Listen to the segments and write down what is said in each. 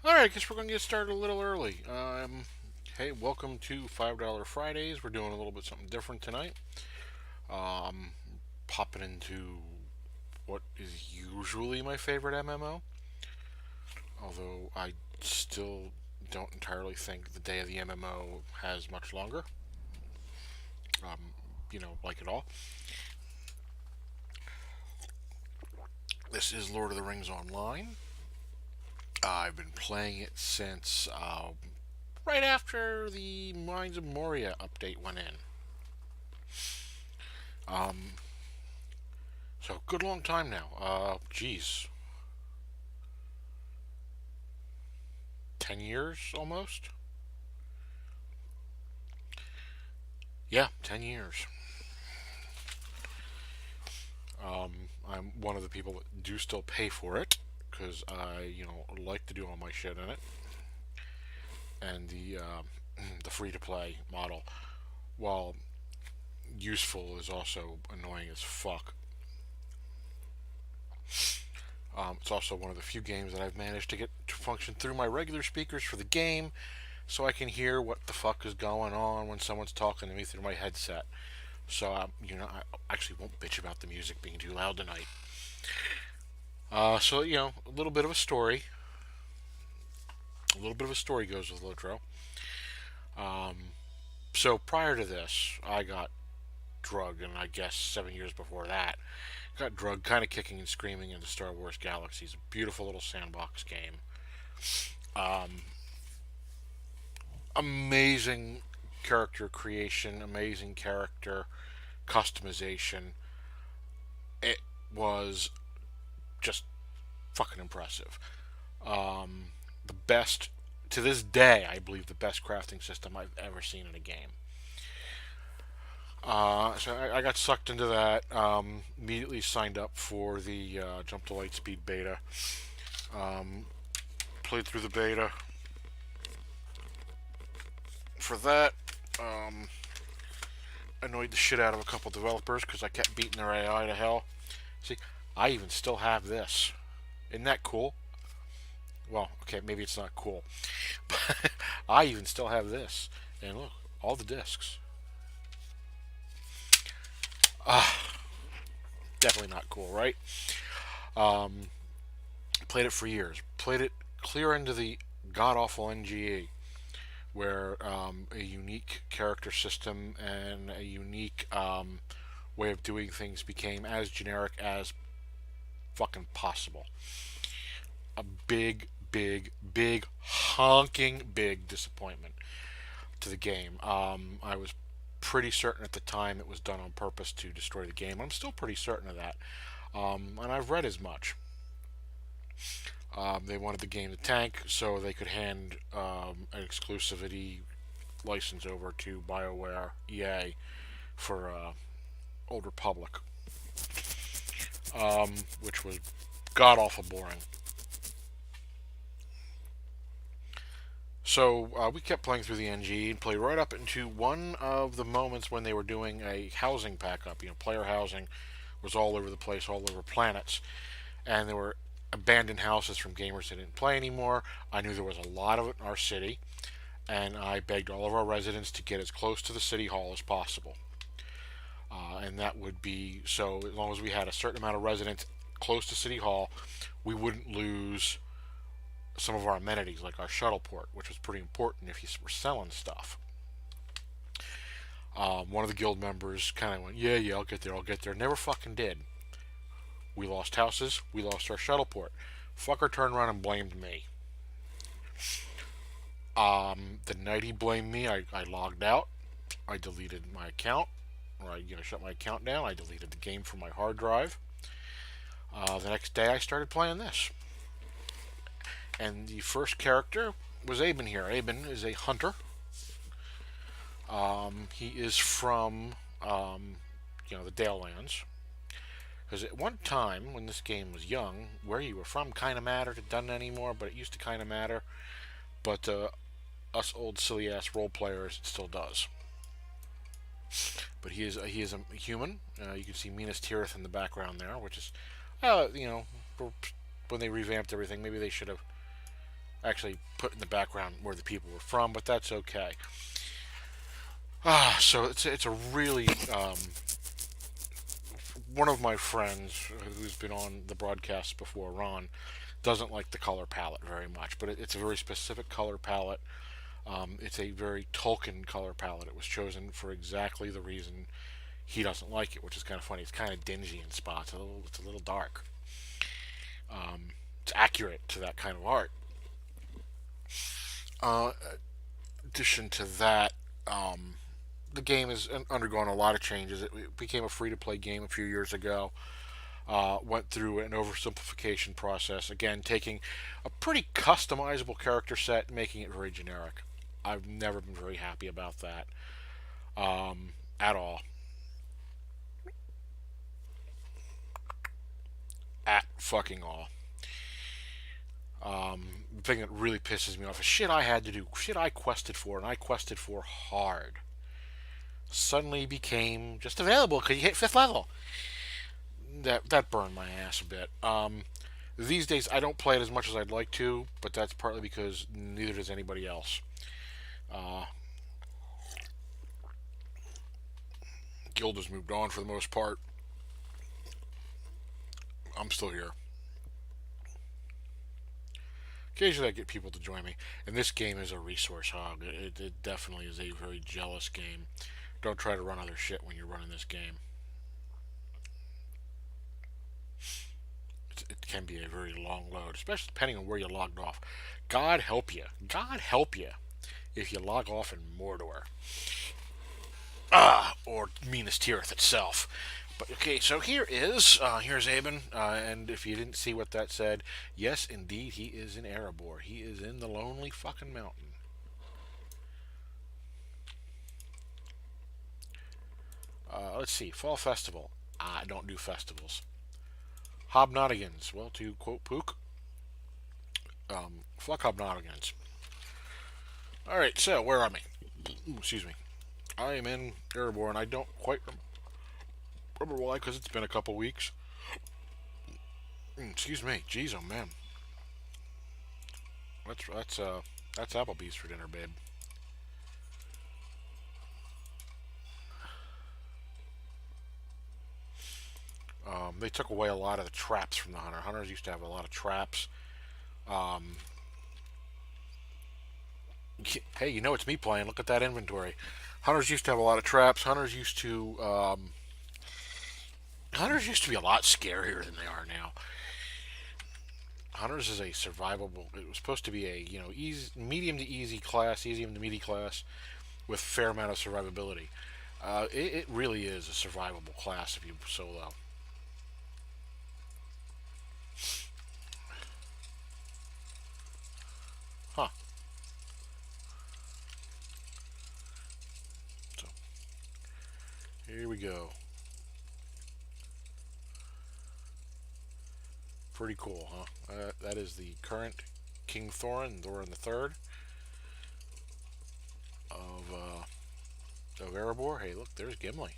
Alright, I guess we're going to get started a little early. Hey, welcome to $5 Fridays. We're doing a little bit something different tonight. Um, Popping into what is usually my favorite MMO, although I still don't entirely think the day of the MMO has much longer. Like it all. This is Lord of the Rings Online. I've been playing it since right after the Mines of Moria update went in. Um, So good long time now. Geez, 10 years almost. Yeah, 10 years. I'm one of the people that do still pay for it because I like to do all my shit in it, and the free to play model, while useful, is also annoying as fuck. It's also one of the few games that I've managed to get to function through my regular speakers for the game, so I can hear what the fuck is going on when someone's talking to me through my headset. So, I actually won't bitch about the music being too loud tonight. A little bit of a story. A little bit of a story goes with Lotro. Um, so prior to this, I got drugged, and I guess 7 years before that, got drugged, kind of kicking and screaming into Star Wars Galaxies. A beautiful little sandbox game. Um, Amazing character creation, amazing character customization. It was just fucking impressive. The best, to this day, I believe, the best crafting system I've ever seen in a game. So I got sucked into that. Immediately signed up for the Jump to Lightspeed beta. Um, Played through the beta. For that, um, annoyed the shit out of a couple developers because I kept beating their AI to hell. See, I even still have this. Isn't that cool? Well, okay, maybe it's not cool, but I even still have this. And look, all the discs. Definitely not cool, right? Um, Played it for years. Played it clear into the god awful NGE, where a unique character system and a unique way of doing things became as generic as fucking possible. A big, big, big, honking big disappointment to the game. I was pretty certain at the time it was done on purpose to destroy the game. I'm still pretty certain of that. And I've read as much. They wanted the game to tank so they could hand an exclusivity license over to BioWare EA for Old Republic, which was god awful boring. So we kept playing through the NG and played right up into one of the moments when they were doing a housing pack up. Player housing was all over the place, all over planets, and there were abandoned houses from gamers that didn't play anymore. I knew there was a lot of it in our city, and I begged all of our residents to get as close to the city hall as possible. And that would be so as long as we had a certain amount of residents close to city hall, we wouldn't lose some of our amenities like our shuttle port, which was pretty important if you were selling stuff. One of the guild members kind of went, "Yeah, yeah, I'll get there, I'll get there." Never fucking did. We lost houses. We lost our shuttle port. Fucker turned around and blamed me. The night he blamed me, I logged out. I deleted my account, or I shut my account down. I deleted the game from my hard drive. The next day, I started playing this, and the first character was Aben here. Aben is a hunter. He is from the Dale Lands. Because at one time, when this game was young, where you were from kind of mattered. It doesn't anymore, but it used to kind of matter. But us old silly ass role players, it still does. But he is a human. You can see Minas Tirith in the background there, which is, uh, you know, when they revamped everything, maybe they should have actually put in the background where the people were from, but that's okay. So it's a really one of my friends who's been on the broadcast before, Ron, doesn't like the color palette very much, but it's a very specific color palette. It's a very Tolkien color palette. It was chosen for exactly the reason he doesn't like it, which is kind of funny. It's kind of dingy in spots. It's a little dark. It's accurate to that kind of art. Uh, Addition to that, the game has undergone a lot of changes. It became a free to play game a few years ago. Went through an oversimplification process, again, taking a pretty customizable character set and making it very generic. I've never been very happy about that at all. At fucking all. The thing that really pisses me off is shit I had to do, shit I quested for, and I quested for hard. Suddenly became just available because you hit fifth level. That burned my ass a bit. These days I don't play it as much as I'd like to, but that's partly because neither does anybody else. Uh, Guild has moved on for the most part. I'm still here. Occasionally I get people to join me, and this game is a resource hog. It definitely is a very jealous game. Don't try to run other shit when you're running this game. It can be a very long load, especially depending on where you logged off. God help you. God help you if you log off in Mordor. Or Minas Tirith itself. But okay, so here's Aben, and if you didn't see what that said, yes, indeed, he is in Erebor. He is in the lonely fucking mountain. Let's see, Fall Festival. I don't do festivals. Hobnottigans. Well, to quote Pook, fuck Hobnottigans. All right, so where am I? Excuse me. I am in Erebor, and I don't quite remember why, because it's been a couple weeks. Excuse me. Jeez, oh man. That's Applebee's for dinner, babe. They took away a lot of the traps from the hunter. Hunters used to have a lot of traps. Um, hey, you know it's me playing. Look at that inventory. Hunters used to have a lot of traps. Hunters used to be a lot scarier than they are now. Hunters is a survivable. It was supposed to be a easy, medium to easy class, medium to meaty class, with fair amount of survivability. It really is a survivable class if you solo. Huh. So here we go. Pretty cool, huh? That is the current King Thorin the Third of Erebor. Hey, look, there's Gimli.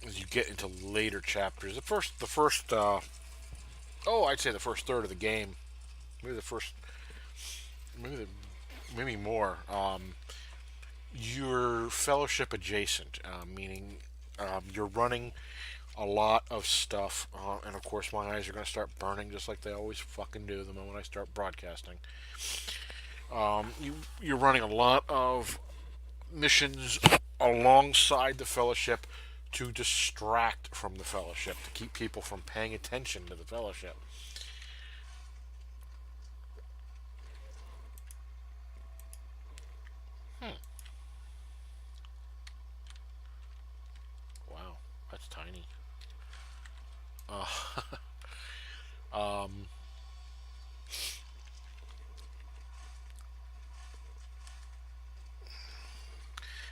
As you get into later chapters, I'd say the first third of the game, maybe the first, maybe the, maybe more. You're fellowship adjacent, meaning you're running a lot of stuff, and of course my eyes are going to start burning just like they always fucking do the moment I start broadcasting. You're running a lot of missions alongside the Fellowship to distract from the Fellowship, to keep people from paying attention to the Fellowship. Hmm. Wow, that's tiny. Uh, um,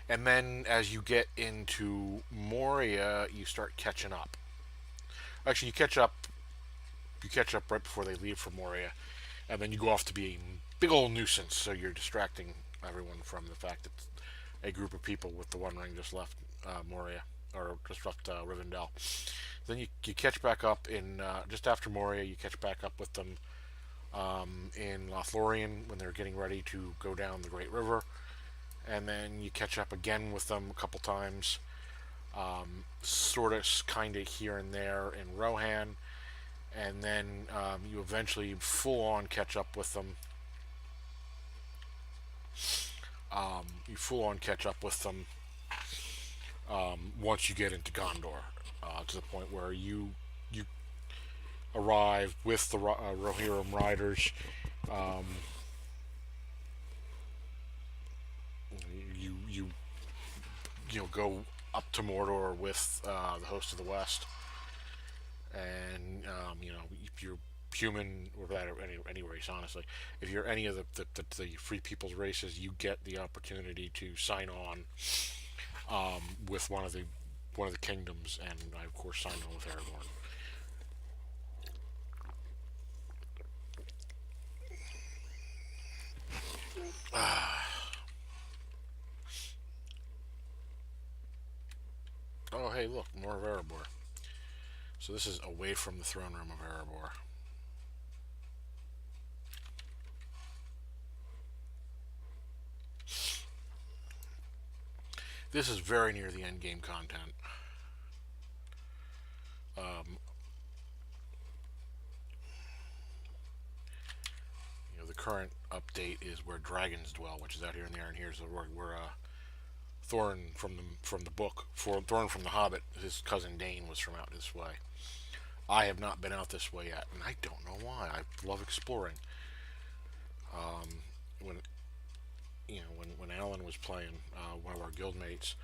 and then as you get into Moria, you start catching up. Actually, You catch up right before they leave for Moria, and then you go off to be a big old nuisance. So you're distracting everyone from the fact that a group of people with the One Ring just left Moria. or just left Rivendell. Then you catch back up in just after Moria. You catch back up with them in Lothlorien when they're getting ready to go down the Great River, and then you catch up again with them a couple times, sort of, kind of here and there in Rohan, and then you eventually full on catch up with them. You full on catch up with them once you get into Gondor, to the point where you arrive with the Rohirrim riders. Um, you go up to Mordor with the host of the West, and if you're human or that, or any race, honestly, if you're any of the free people's races, you get the opportunity to sign on with one of the kingdoms, and I of course signed on with Aragorn. Oh, hey, look, more of Erebor. So this is away from the throne room of Erebor. This is very near the end game content. Um, the current update is where dragons dwell, which is out here in the Iron Here's where Thorin from the book, for Thorin from the Hobbit, his cousin Dane was from out this way. I have not been out this way yet, and I don't know why. I love exploring. When when Alan was playing, one of our guildmates,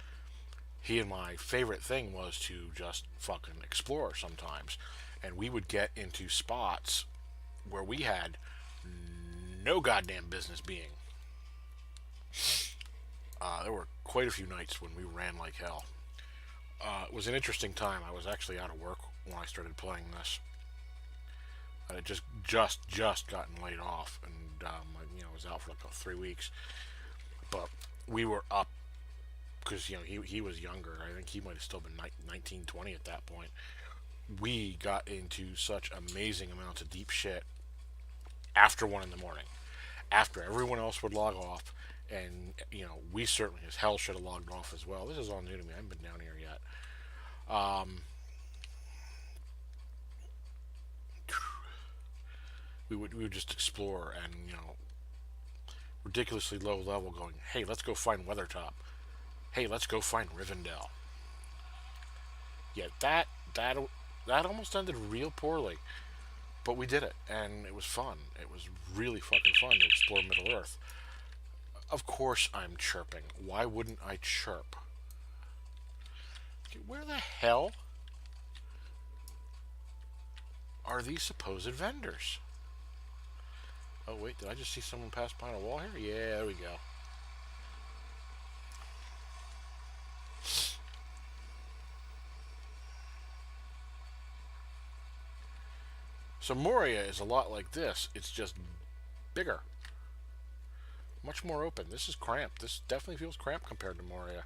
he and my favorite thing was to just fucking explore sometimes, and we would get into spots where we had no goddamn business being. There were quite a few nights when we ran like hell. It was an interesting time. I was actually out of work when I started playing this. I had just gotten laid off, and I was out for like 3 weeks. But we were up because he was younger. I think he might have still been 19, 20 at that point. We got into such amazing amounts of deep shit after 1 in the morning, after everyone else would log off, and we certainly as hell should have logged off as well. This is all new to me. I haven't been down here yet. We would just explore, and ridiculously low level, going, hey, let's go find Weathertop. Hey, let's go find Rivendell. Yeah, that almost ended real poorly, but we did it, and it was fun. It was really fucking fun to explore Middle Earth. Of course, I'm chirping. Why wouldn't I chirp? Okay, where the hell are these supposed vendors? Oh, wait, did I just see someone pass behind a wall here? Yeah, there we go. So Moria is a lot like this. It's just bigger. Much more open. This is cramped. This definitely feels cramped compared to Moria.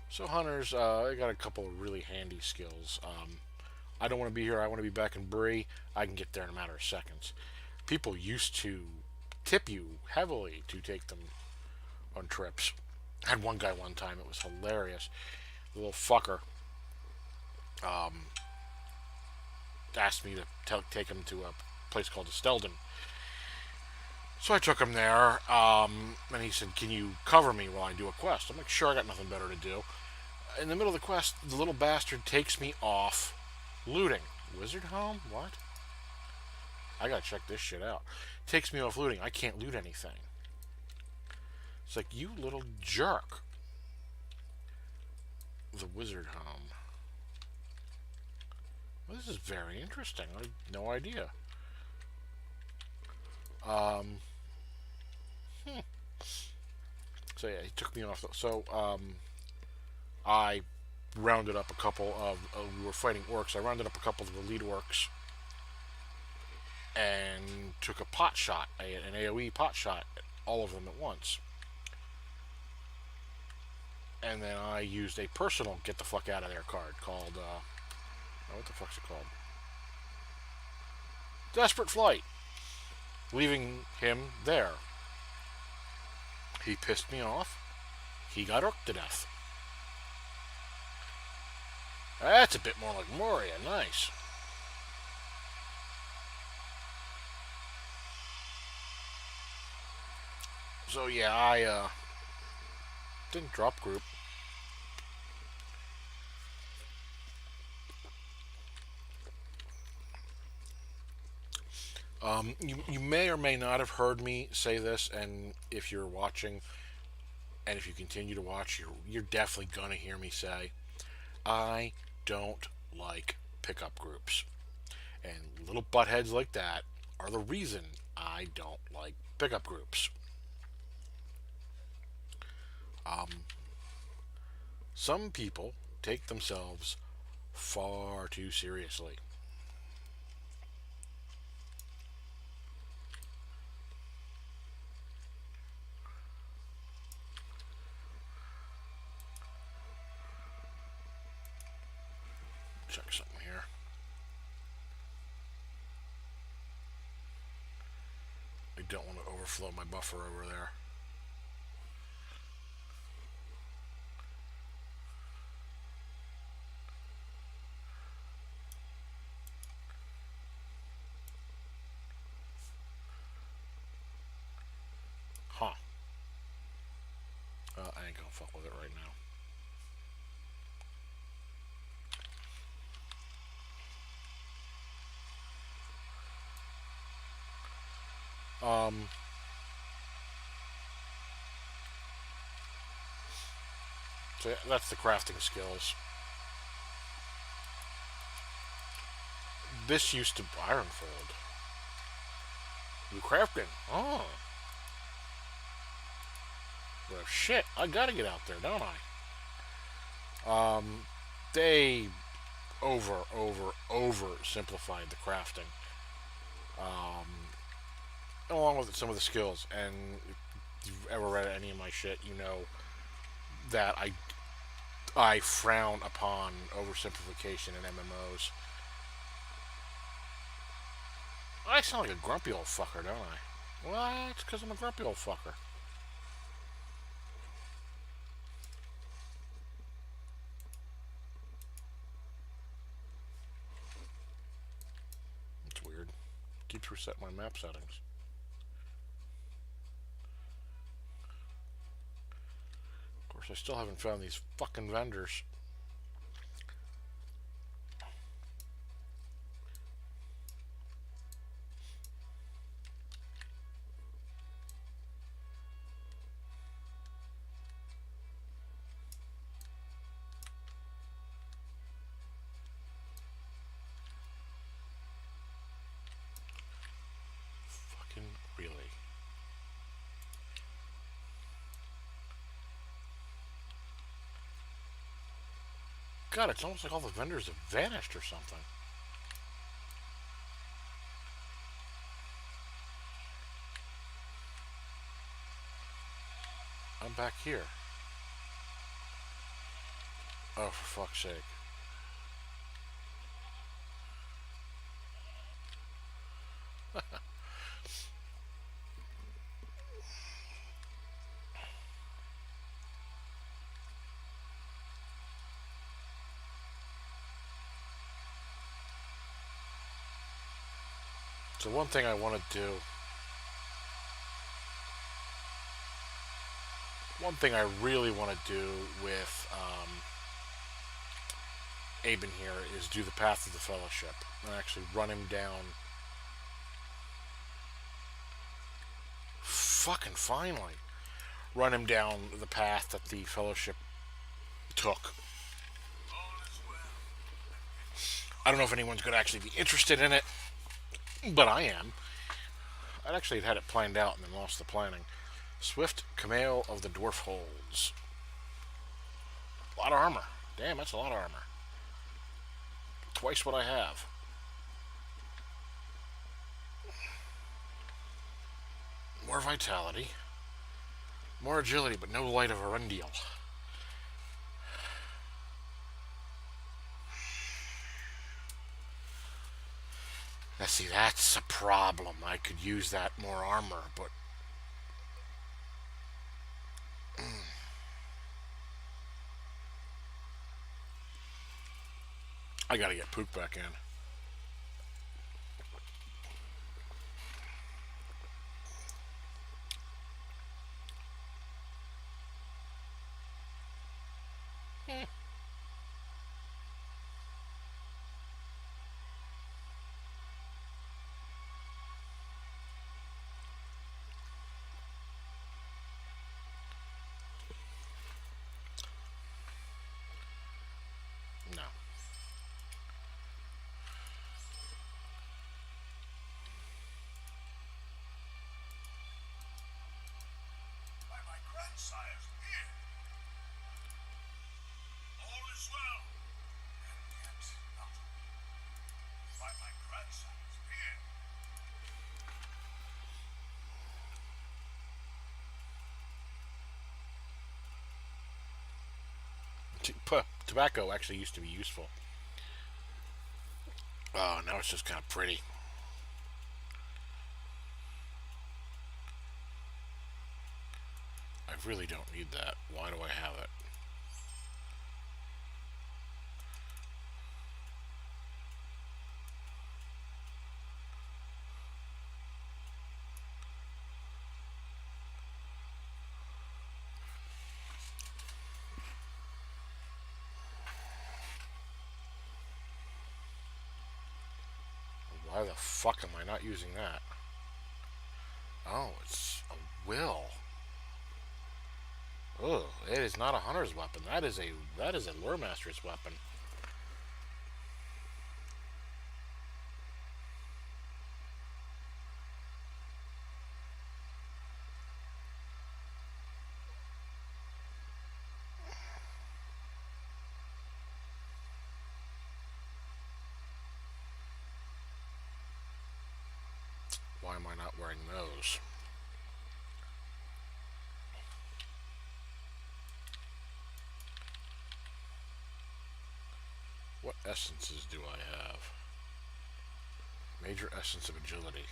So hunters, I got a couple of really handy skills. I don't want to be here. I want to be back in Bree. I can get there in a matter of seconds. People used to tip you heavily to take them on trips. I had one guy one time. It was hilarious. The little fucker asked me to take him to a place called Estelden. So I took him there, and he said, "Can you cover me while I do a quest?" I'm like, "Sure, I got nothing better to do." In the middle of the quest, the little bastard takes me off looting. Wizard home? What? I gotta check this shit out. Takes me off looting. I can't loot anything. It's like, you little jerk. The wizard home. Well, this is very interesting. I had no idea. So yeah, he took me off. So I rounded up a couple of we were fighting orcs. I rounded up a couple of the lead orcs, and took a pot shot, an AoE pot shot, at all of them at once. And then I used a personal get the fuck out of there card called, what the fuck's it called? Desperate Flight, leaving him there. He pissed me off. He got irked to death. That's a bit more like Moria. Nice. So yeah, I didn't drop group. You may or may not have heard me say this, and if you're watching, and if you continue to watch, you're definitely gonna hear me say, I don't like pickup groups, and little buttheads like that are the reason I don't like pickup groups. Some people take themselves far too seriously. Check something here. I don't want to overflow my buffer over there. Huh. I ain't gonna fuck with it right now. So that's the crafting skills. This used to Ironfold. You crafting? Oh. Well, shit, I gotta get out there, don't I? They over simplified the crafting. Along with some of the skills. And if you've ever read any of my shit, you know that I frown upon oversimplification in MMOs. I sound like a grumpy old fucker, don't I? Well, it's because I'm a grumpy old fucker. It's weird. Keeps resetting my map settings. Of course, I still haven't found these fucking vendors. Fucking really. God, it's almost like all the vendors have vanished or something. I'm back here. Oh, for fuck's sake. So one thing I want to do, one thing I really want to do with Aben here is do the Path of the Fellowship and actually run him down. Fucking finally. Run him down the path that the Fellowship took. I don't know if anyone's going to actually be interested in it, but I am. I'd actually had it planned out and then lost the planning. Swift Camale of the Dwarf Holds. A lot of armor. Damn, that's a lot of armor. Twice what I have. More vitality. More agility, but no light of Arundial. Now see, that's a problem. I could use that more armor, but I gotta get Pook back in. No. By my grandsire's beard. All is well, and yet not. By my grandsire's beard. Tobacco actually used to be useful. Oh, now it's just kind of pretty. I really don't need that. Why do I have it? Why the fuck am I not using that? Oh, it's a will. Ugh, it is not a hunter's weapon. That is a lure master's weapon. Why am I not wearing those? What essences do I have? Major essence of agility.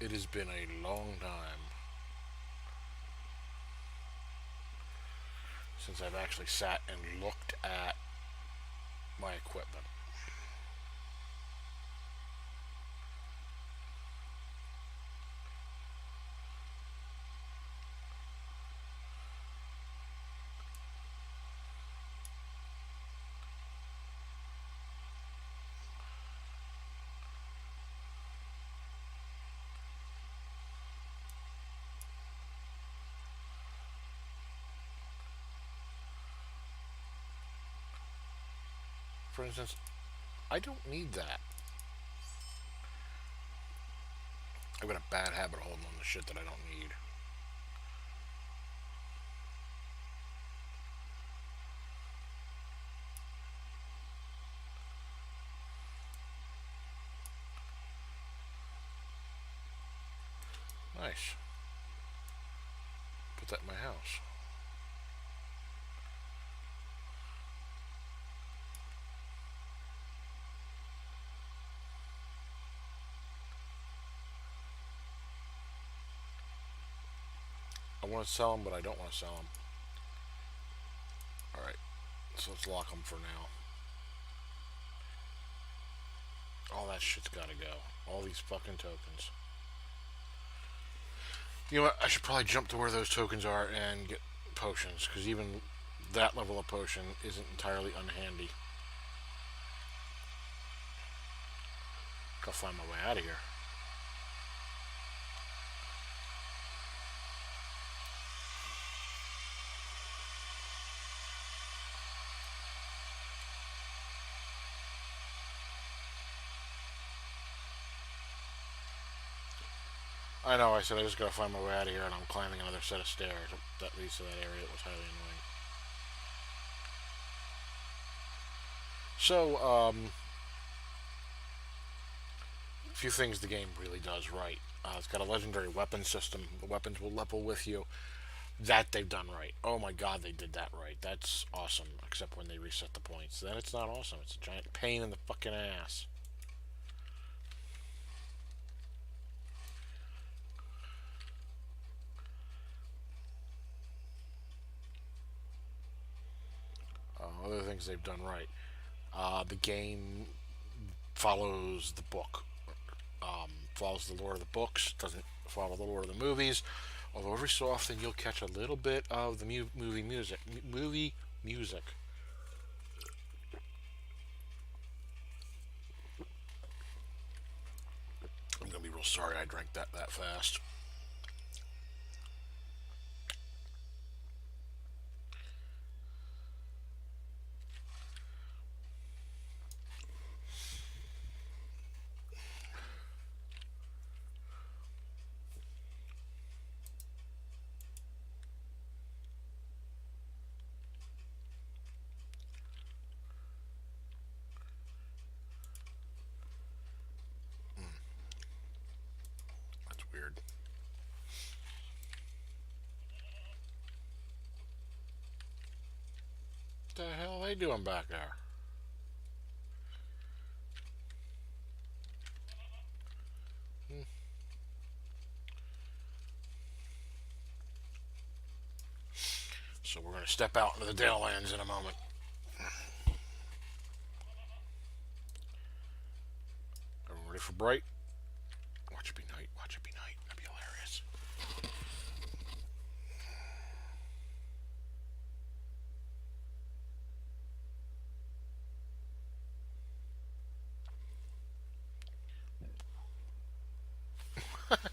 It has been a long time since I've actually sat and looked at my equipment. For instance, I don't need that. I've got a bad habit of holding on to shit that I don't need. Nice. Put that in my house. I want to sell them, but I don't want to sell them. Alright, so let's lock them for now. All that shit's gotta go. All these fucking tokens. You know what? I should probably jump to where those tokens are and get potions, because even that level of potion isn't entirely unhandy. Gotta find my way out of here. I know, I said I just gotta find my way out of here, and I'm climbing another set of stairs that leads to that area. It was highly annoying. So, a few things the game really does right. It's got a legendary weapon system. The weapons will level with you. That they've done right. Oh my god, they did that right. That's awesome. Except when they reset the points. Then it's not awesome. It's a giant pain in the fucking ass. Other things they've done right. The game follows the book. Follows the lore of the books. Doesn't follow the lore of the movies. Although every so often you'll catch a little bit of the movie music. Movie music. I'm gonna be real sorry I drank that fast. That's weird. What the hell are they doing back there? So we're gonna step out into the Dalelands in a moment. Everyone ready for bright? Watch it be night. Watch it be night. That'd be hilarious.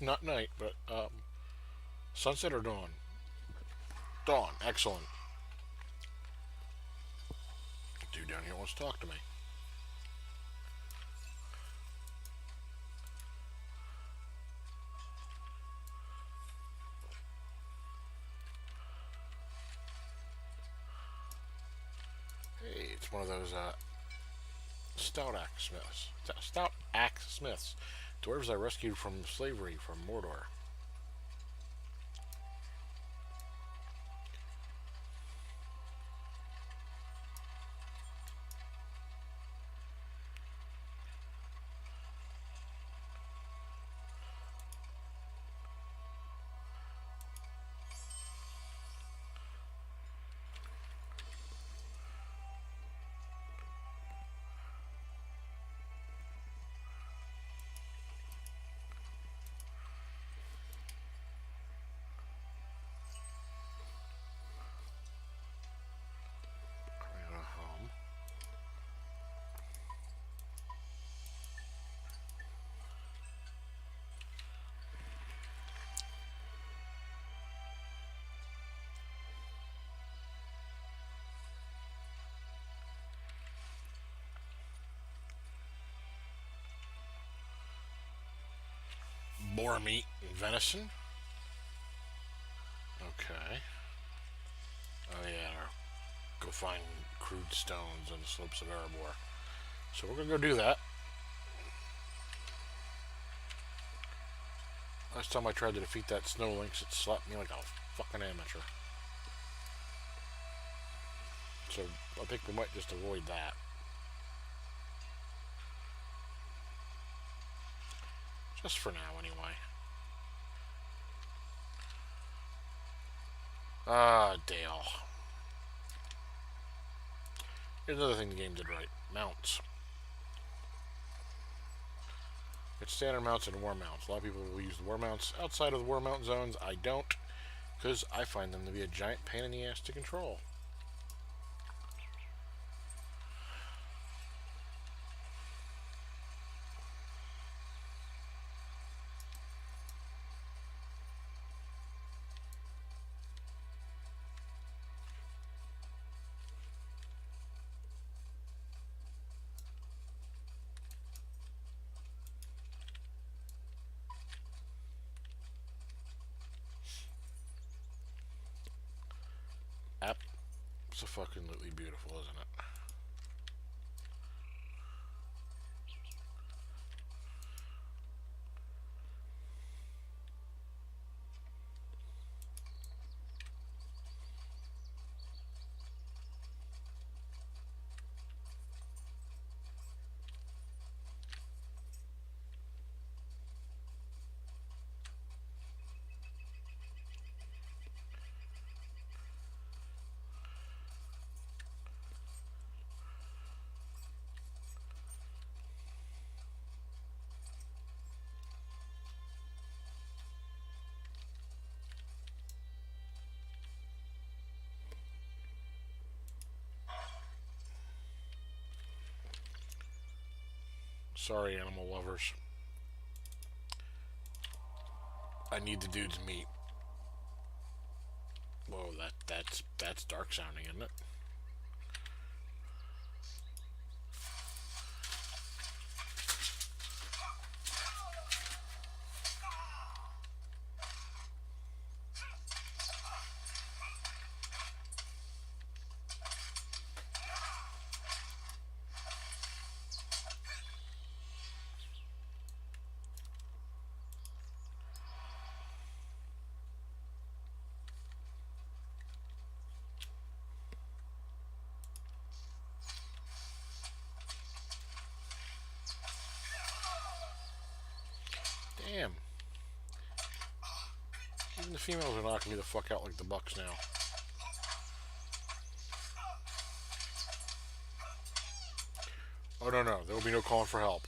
Not night, but sunset or dawn? Dawn. Excellent. Dude down here wants to talk to me. Hey, it's one of those stout axe smiths. Stout axe smiths. Dwarves I rescued from slavery from Mordor. Home. Boar meat and venison. Okay. Oh yeah, go find crude stones on the slopes of Erebor. So we're gonna go do that. Last time I tried to defeat that snow lynx, it slapped me like a fucking amateur. So I think we might just avoid that. Just for now, anyway. Dale. Here's another thing the game did right. Mounts. It's standard mounts and war mounts. A lot of people will use the war mounts outside of the war mount zones. I don't, because I find them to be a giant pain in the ass to control. Absolutely beautiful, isn't it? Sorry, animal lovers. I need the dude's meat. Whoa, that's dark sounding, isn't it? Damn. Even the females are knocking me the fuck out like the bucks now. Oh no no, there will be no calling for help.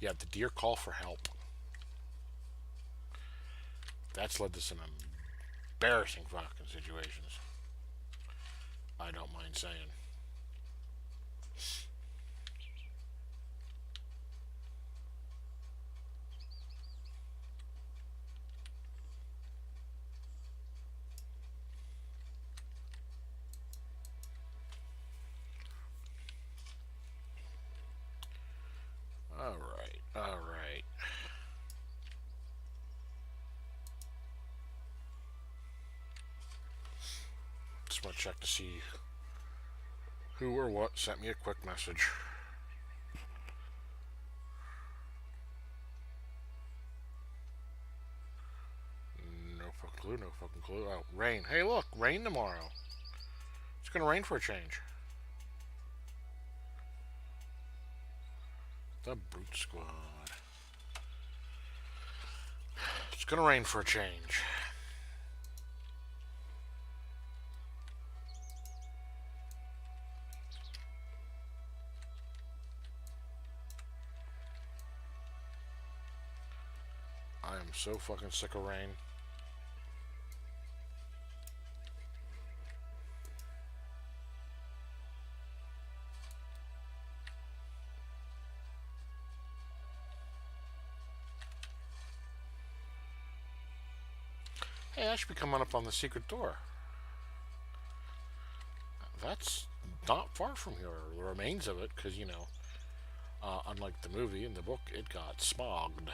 Yeah, the deer call for help. That's led to some embarrassing fucking situations. I don't mind saying. Alright, alright. Just want to check to see who or what sent me a quick message. No fucking clue, no fucking clue. Oh, rain. Hey, look, rain tomorrow. It's gonna rain for a change. The Brute Squad. It's gonna rain for a change. I am so fucking sick of rain. Hey, I should be coming up on the secret door. That's not far from here. The remains of it, because, unlike the movie, in the book, it got smogged.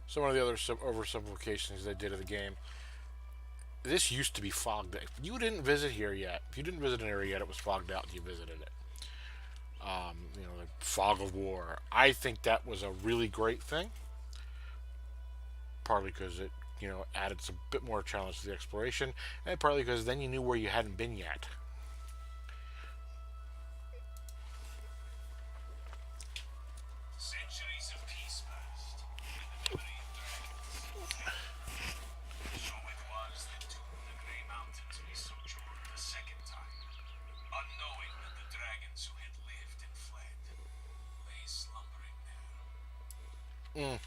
some of the other oversimplifications they did of the game. This used to be fogged out. You didn't visit here yet. If you didn't visit an area yet, it was fogged out and you visited it. The fog of war. I think that was a really great thing, partly because it, added some bit more challenge to the exploration, and partly because then you knew where you hadn't been yet. Centuries of peace passed, and the memory of dragons fled. So it was that to the Grey Mountains we sojourned the second time, unknowing that the dragons who had lived and fled lay slumbering there. Mm.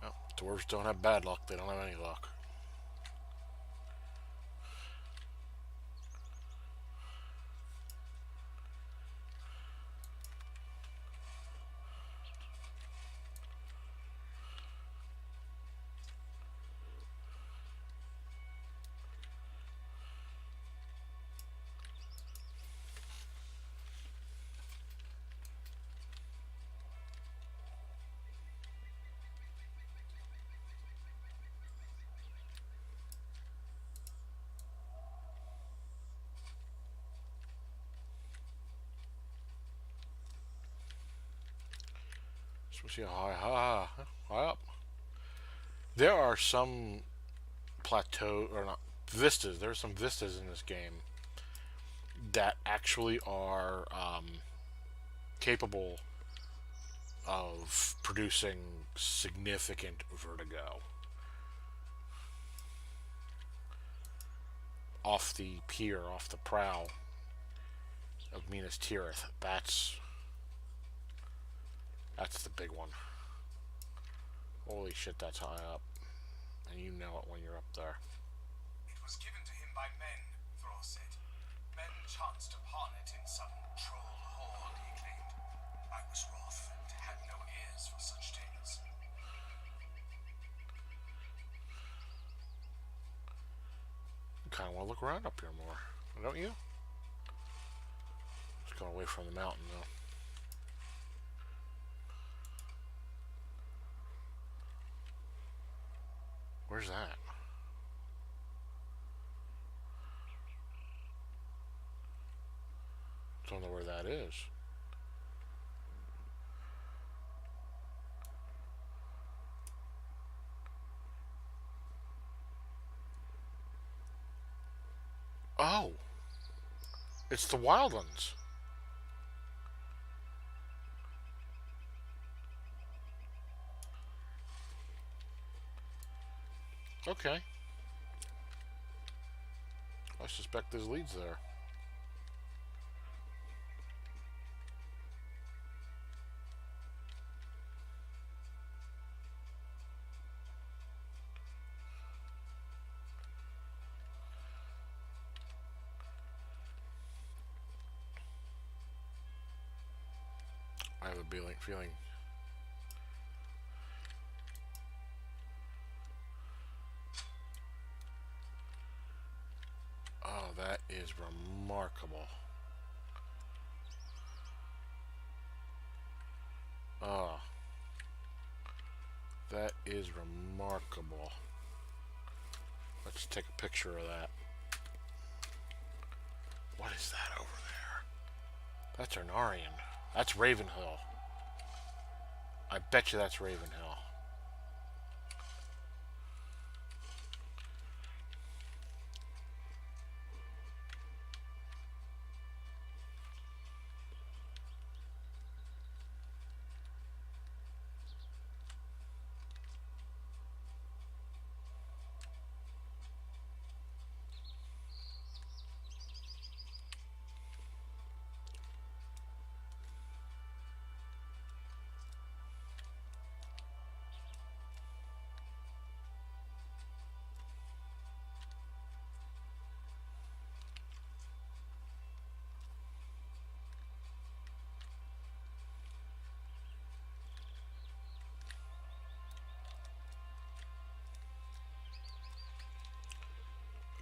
Well, dwarves don't have bad luck. They don't have any luck. Especially high up. There are some plateau or not vistas. There are some vistas in this game that actually are capable of producing significant vertigo off the pier, off the prow of Minas Tirith. That's the big one. Holy shit, that's high up, and you know it when you're up there. It was given to him by men, Thrall said. Men chanced upon it in some troll horde, he claimed. I was wroth and had no ears for such tales. You kind of want to look around up here more, don't you? Just going away from the mountain though. Where's that? Don't know where that is. Oh, it's the Wildlands. Okay. I suspect there's leads there. I have a feeling. Oh, that is remarkable. Oh, that is remarkable. Let's take a picture of that. What is that over there? That's Arnarian. That's Ravenhill. I bet you that's Ravenhill.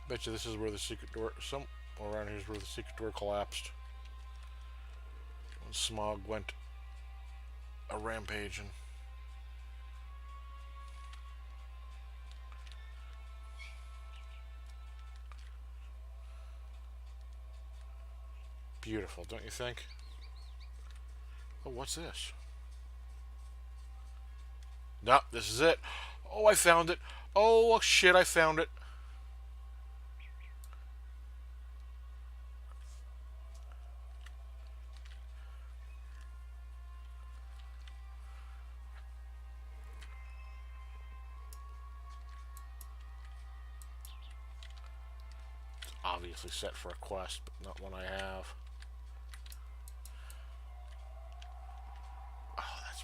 Bet you this is where the secret door. Some around here is where the secret door collapsed. Smog went a rampaging. Beautiful, don't you think? Oh, what's this? No, this is it. Oh, I found it. Oh, shit, I found it. It's obviously set for a quest, but not one I have. Oh, that's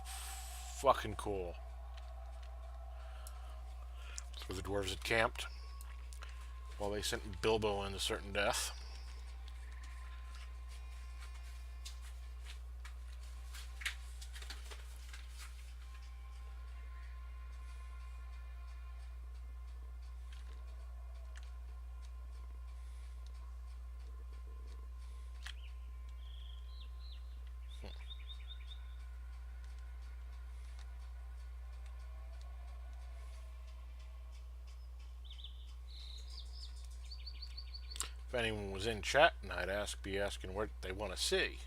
fucking cool. That's where the dwarves had camped while they sent Bilbo into certain death. If anyone was in chat, and I'd be asking what they want to see.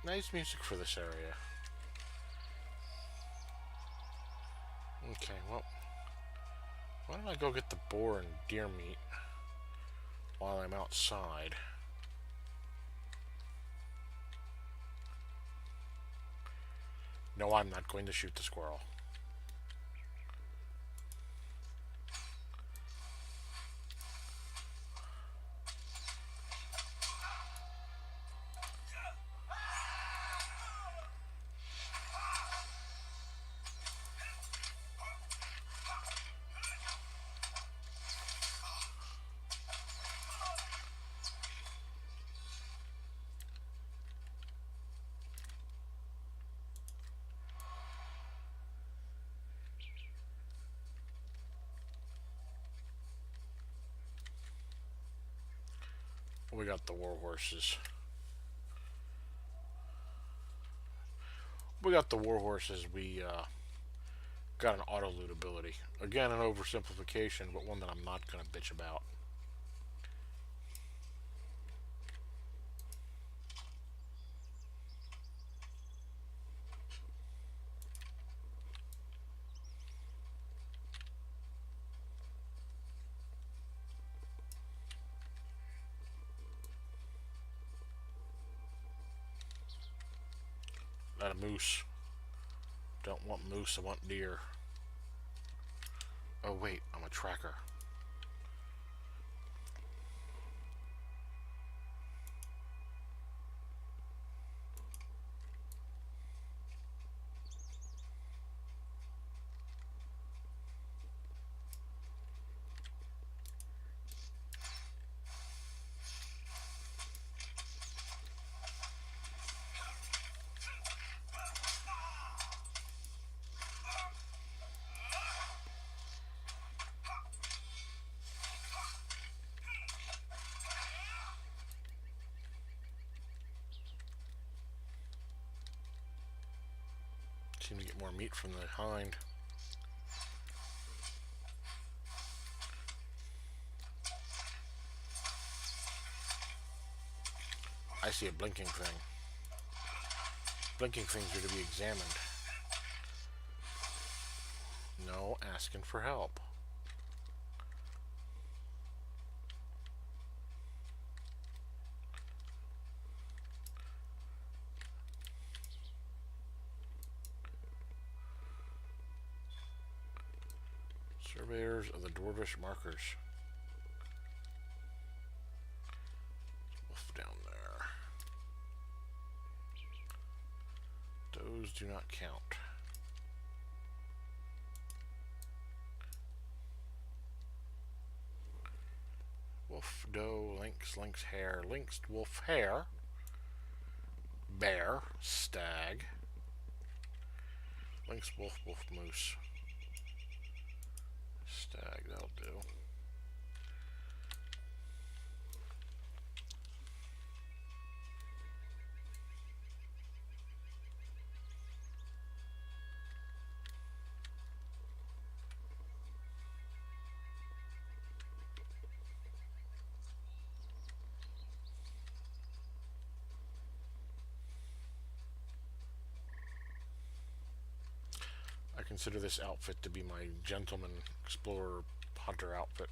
Nice music for this area. Okay, well, why don't I go get the boar and deer meat while I'm outside? No, I'm not going to shoot the squirrel. We got the war horses. We got an auto loot ability. Again, an oversimplification, but one that I'm not going to bitch about. Not a moose. Don't want moose, I want deer. Oh wait, I'm a tracker. Seem to get more meat from the hind. I see a blinking thing. Blinking things are to be examined. No asking for help. Surveyors of the dwarvish markers. Wolf down there. do not count. Wolf, doe, lynx, hare, lynx, wolf, hare, bear, stag, lynx, wolf, moose, stag, that'll do. I consider this outfit to be my gentleman explorer hunter outfit.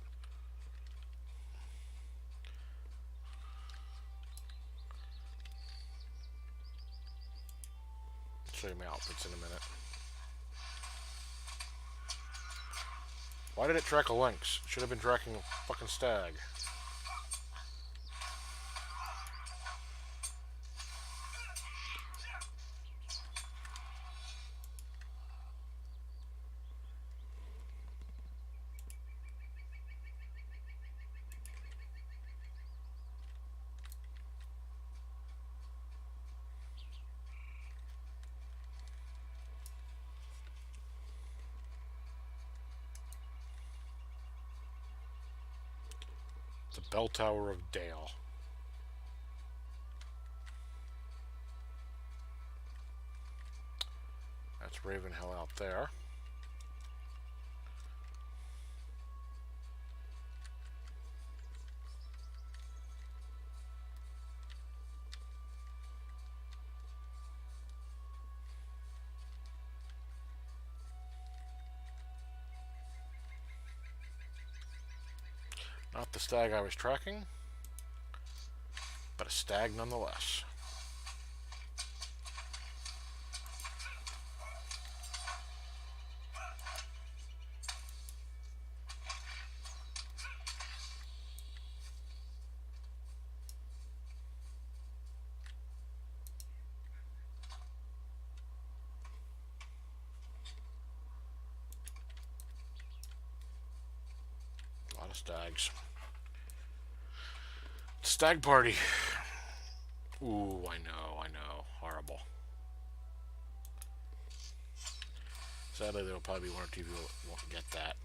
I'll show you my outfits in a minute. Why did it track a lynx? It should have been tracking a fucking stag. The bell tower of Dale. That's Ravenhill out there. Not the stag I was tracking, but a stag nonetheless. A lot of stags. Stag party. Ooh, I know. Horrible. Sadly, there will probably be one or two people that won't get that.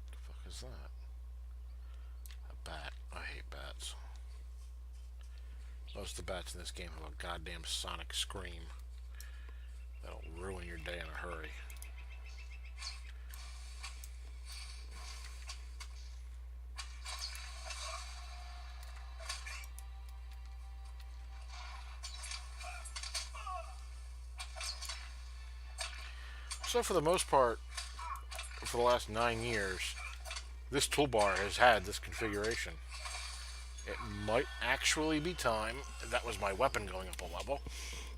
What the fuck is that? A bat. I hate bats. Most of the bats in this game have a goddamn sonic scream that'll ruin your day in a hurry. So for the most part, for the last 9 years, this toolbar has had this configuration. It might actually be time, that was my weapon going up a level,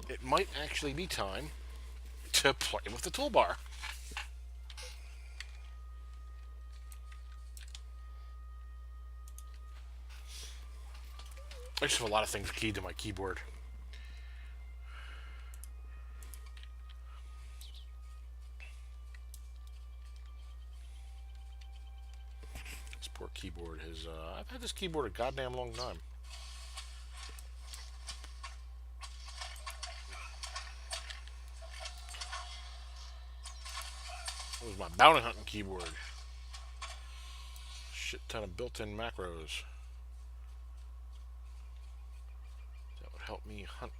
it might actually be time to play with the toolbar. I just have a lot of things keyed to my keyboard. This poor keyboard has, I've had this keyboard a goddamn long time. It was my bounty hunting keyboard. Shit ton of built-in macros that would help me hunt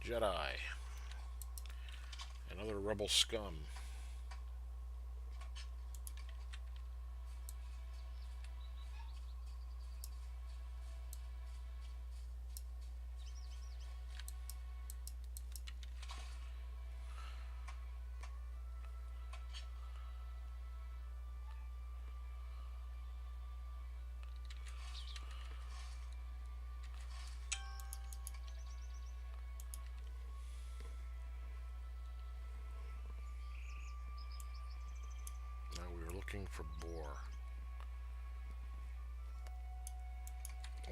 Jedi and other rebel scum. looking for boar.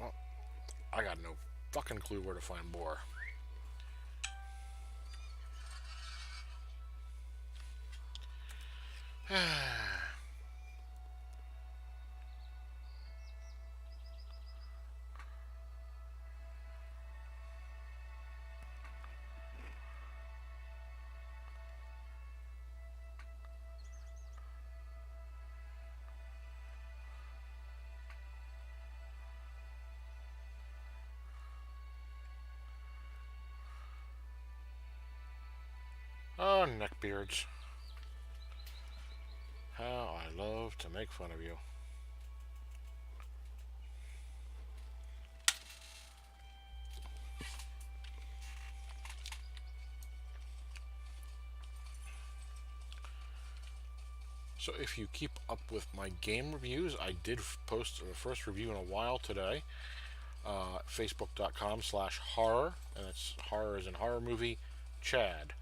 Well, I got no fucking clue where to find boar. Oh, neckbeards. How I love to make fun of you. So if you keep up with my game reviews, I did post the first review in a while today. Facebook.com/horror, and it's horror as in horror movie, Chad.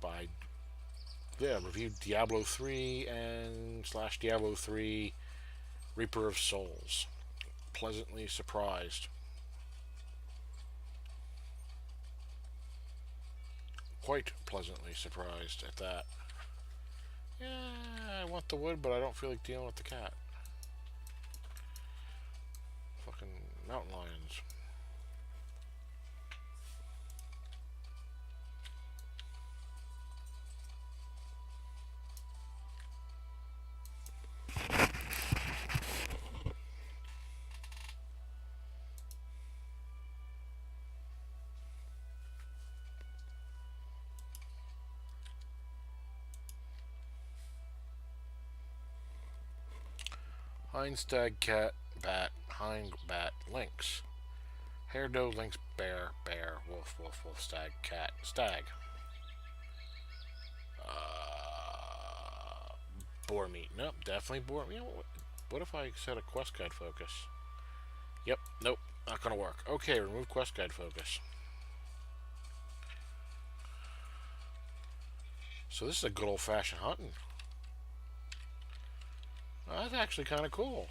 By reviewed Diablo 3 and slash Diablo 3 Reaper of Souls. Pleasantly surprised. Quite pleasantly surprised at that. Yeah, I want the wood, but I don't feel like dealing with the cat. Fucking mountain lions. Hind stag cat bat hind bat lynx. Hare doe lynx bear bear wolf wolf wolf stag cat stag. Boar meat. Nope, definitely boar. You know what if I set a quest guide focus? Yep, nope, not gonna work. Okay, remove quest guide focus. So this is a good old fashioned hunting. That's actually kind of cool.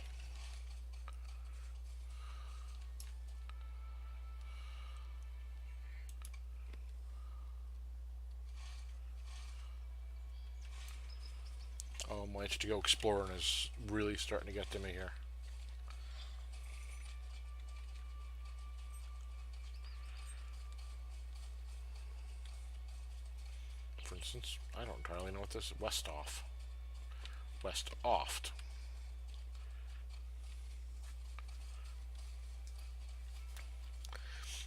Oh, my itch to go exploring is really starting to get to me here. For instance, I don't entirely know what this is. West off. West oft.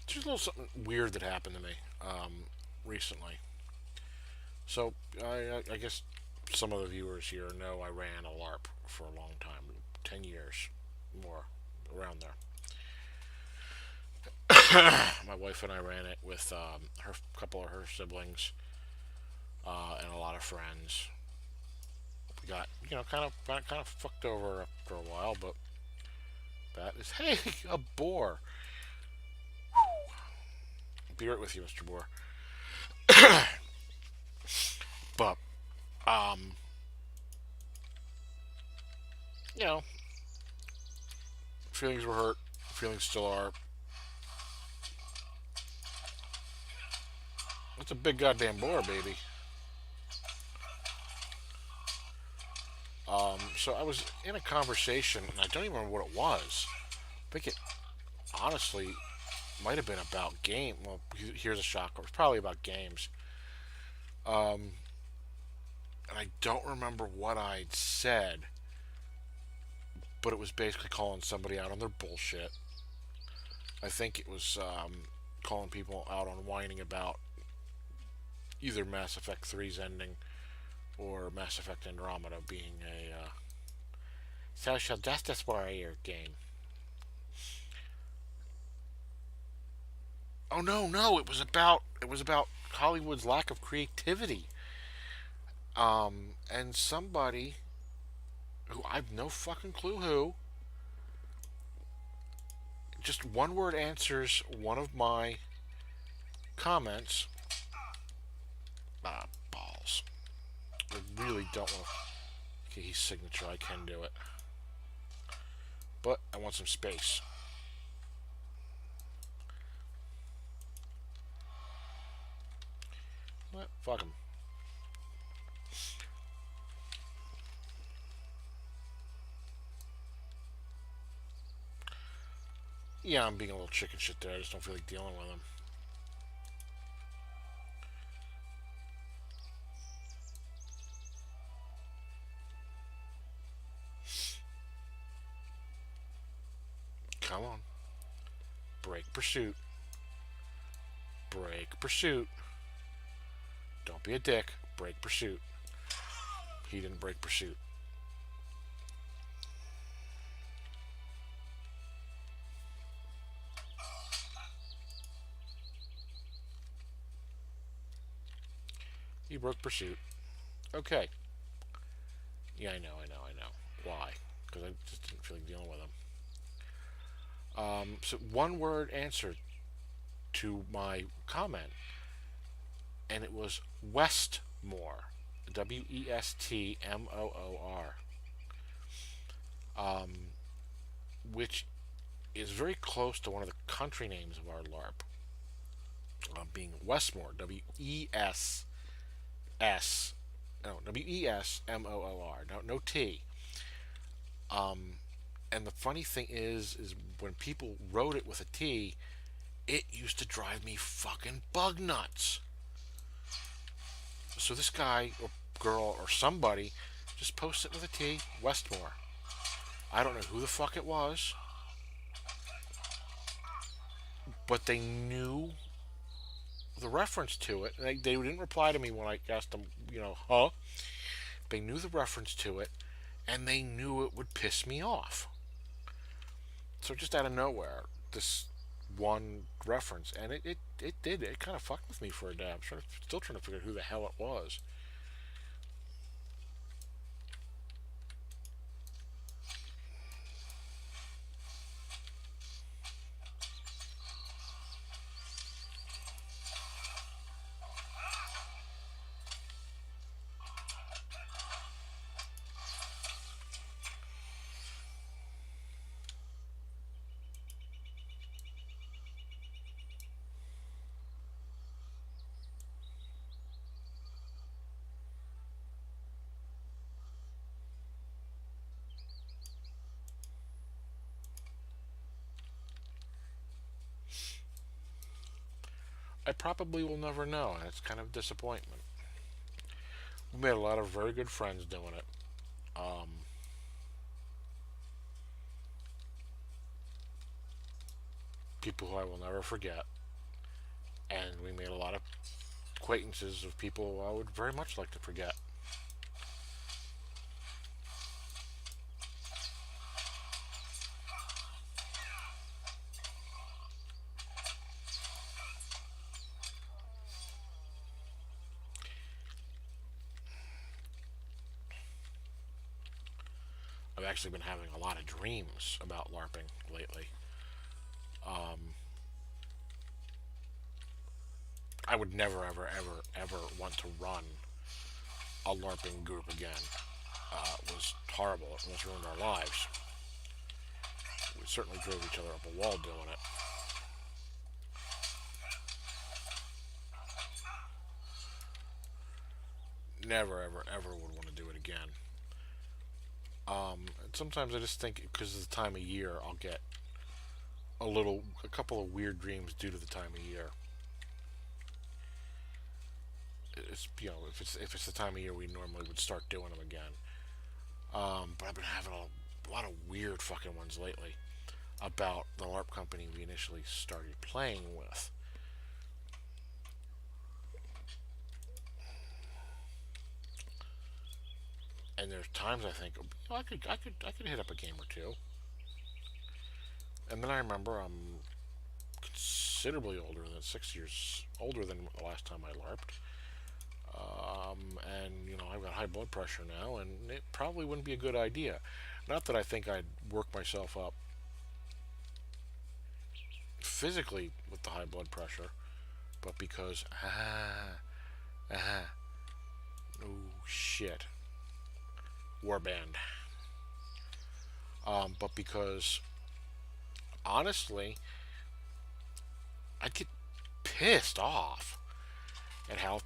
There's a little something weird that happened to me recently. So I guess some of the viewers here know I ran a LARP for a long time, 10 years more, around there. My wife and I ran it with her couple of her siblings and a lot of friends. We got kind of fucked over after a while, but that is hey a boar. Be right with you, Mr. Boar. But um, you know, feelings were hurt. Feelings still are. It's a big goddamn boar, baby. So I was in a conversation, and I don't even remember what it was. I think it honestly might have been about game. Well, here's a shocker. It's probably about games. And I don't remember what I'd said, but it was basically calling somebody out on their bullshit. I think it was calling people out on whining about either Mass Effect 3's ending or Mass Effect Andromeda being a social justice warrior game. Oh no, no! It was about Hollywood's lack of creativity. And somebody who I've no fucking clue who just one word answers one of my comments. Balls. I really don't want to. Key's signature. I can do it. But I want some space. What? Fuck him. Yeah, I'm being a little chicken shit there. I just don't feel like dealing with him. Come on. Break pursuit. Break pursuit. Don't be a dick. Break pursuit. He didn't break pursuit. He broke pursuit. Okay. Yeah, I know, I know, I know. Why? Because I just didn't feel like dealing with him. So one word answer to my comment, and it was Westmore. Westmoor. Which is very close to one of the country names of our LARP, being Westmore. WESS. No, WESMOOR. No T. And the funny thing is when people wrote it with a T, it used to drive me fucking bug nuts. So this guy or girl or somebody just posts it with a T, Westmore. I don't know who the fuck it was, but they knew the reference to it. They didn't reply to me when I asked them, huh? They knew the reference to it, and they knew it would piss me off. So just out of nowhere, this one reference, and it did. It kind of fucked with me for a day. Still trying to figure out who the hell it was. I probably will never know, and it's kind of a disappointment. We made a lot of very good friends doing it. Um, People who I will never forget, and we made a lot of acquaintances of people who I would very much like to forget. I've actually been having a lot of dreams about LARPing lately. Um, I would never, ever, ever, ever want to run a LARPing group again. It was horrible. It almost ruined our lives. We certainly drove each other up a wall doing it. Never, ever, ever would want to do it again. And sometimes I just think because of the time of year, I'll get a couple of weird dreams due to the time of year. It's if it's the time of year we normally would start doing them again. But I've been having a lot of weird fucking ones lately about the LARP company we initially started playing with. And there's times I think, I could hit up a game or two. And then I remember I'm considerably older than 6 years older than the last time I LARPed. And I've got high blood pressure now, and it probably wouldn't be a good idea. Not that I think I'd work myself up physically with the high blood pressure, but because oh shit, warband. But because honestly, I'd get pissed off at how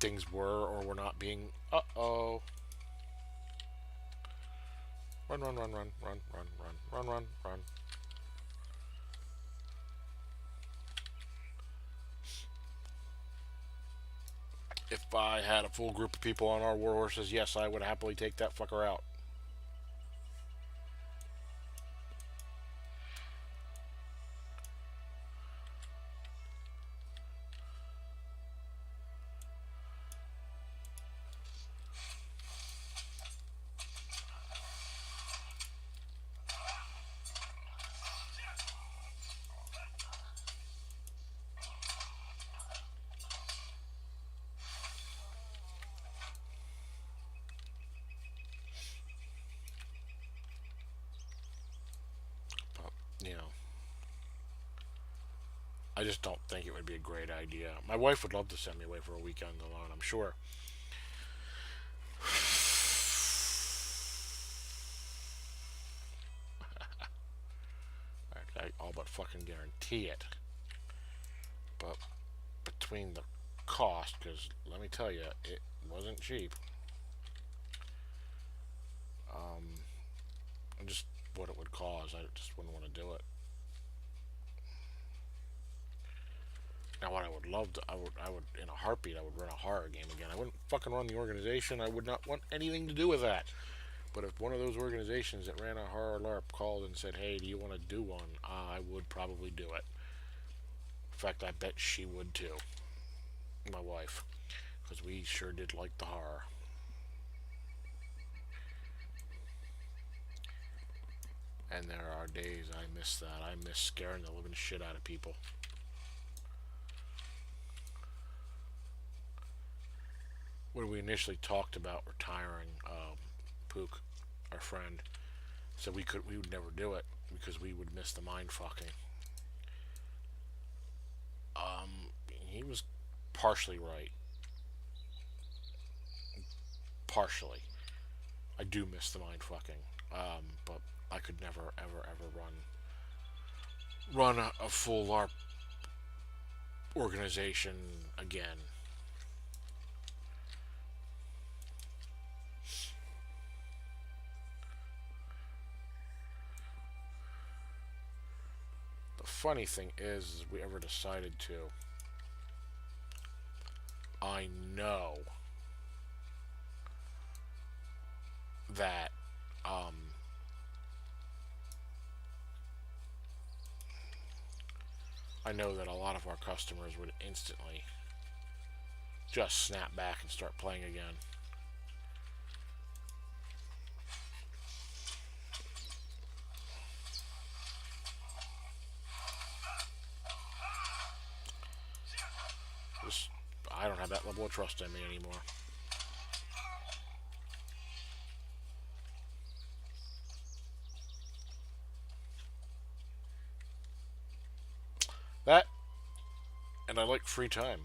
things were or were not being. Uh oh. Run, run, run, run, run, run, run, run, run, run. If I had a full group of people on our war horses, yes, I would happily take that fucker out. But, you know, I just don't think it would be a great idea. My wife would love to send me away for a weekend alone, I'm sure. I all but fucking guarantee it. But between the cost, because let me tell you, it wasn't cheap. And just what it would cause, I just wouldn't want to do it. Now, what I would love to, I would, in a heartbeat, I would run a horror game again. I wouldn't fucking run the organization. I would not want anything to do with that. But if one of those organizations that ran a horror LARP called and said, "Hey, do you want to do one?" I would probably do it. In fact, I bet she would too. My wife, because we sure did like the horror. And there are days I miss that. I miss scaring the living shit out of people. When we initially talked about retiring, Pook, our friend, said we would never do it because we would miss the mind fucking. He was partially right. Partially, I do miss the mind fucking. But I could never ever ever run a full LARP organization again. The funny thing is, if we ever decided to, I know that um, I know that a lot of our customers would instantly just snap back and start playing again. Just, I don't have that level of trust in me anymore. That, and I like free time.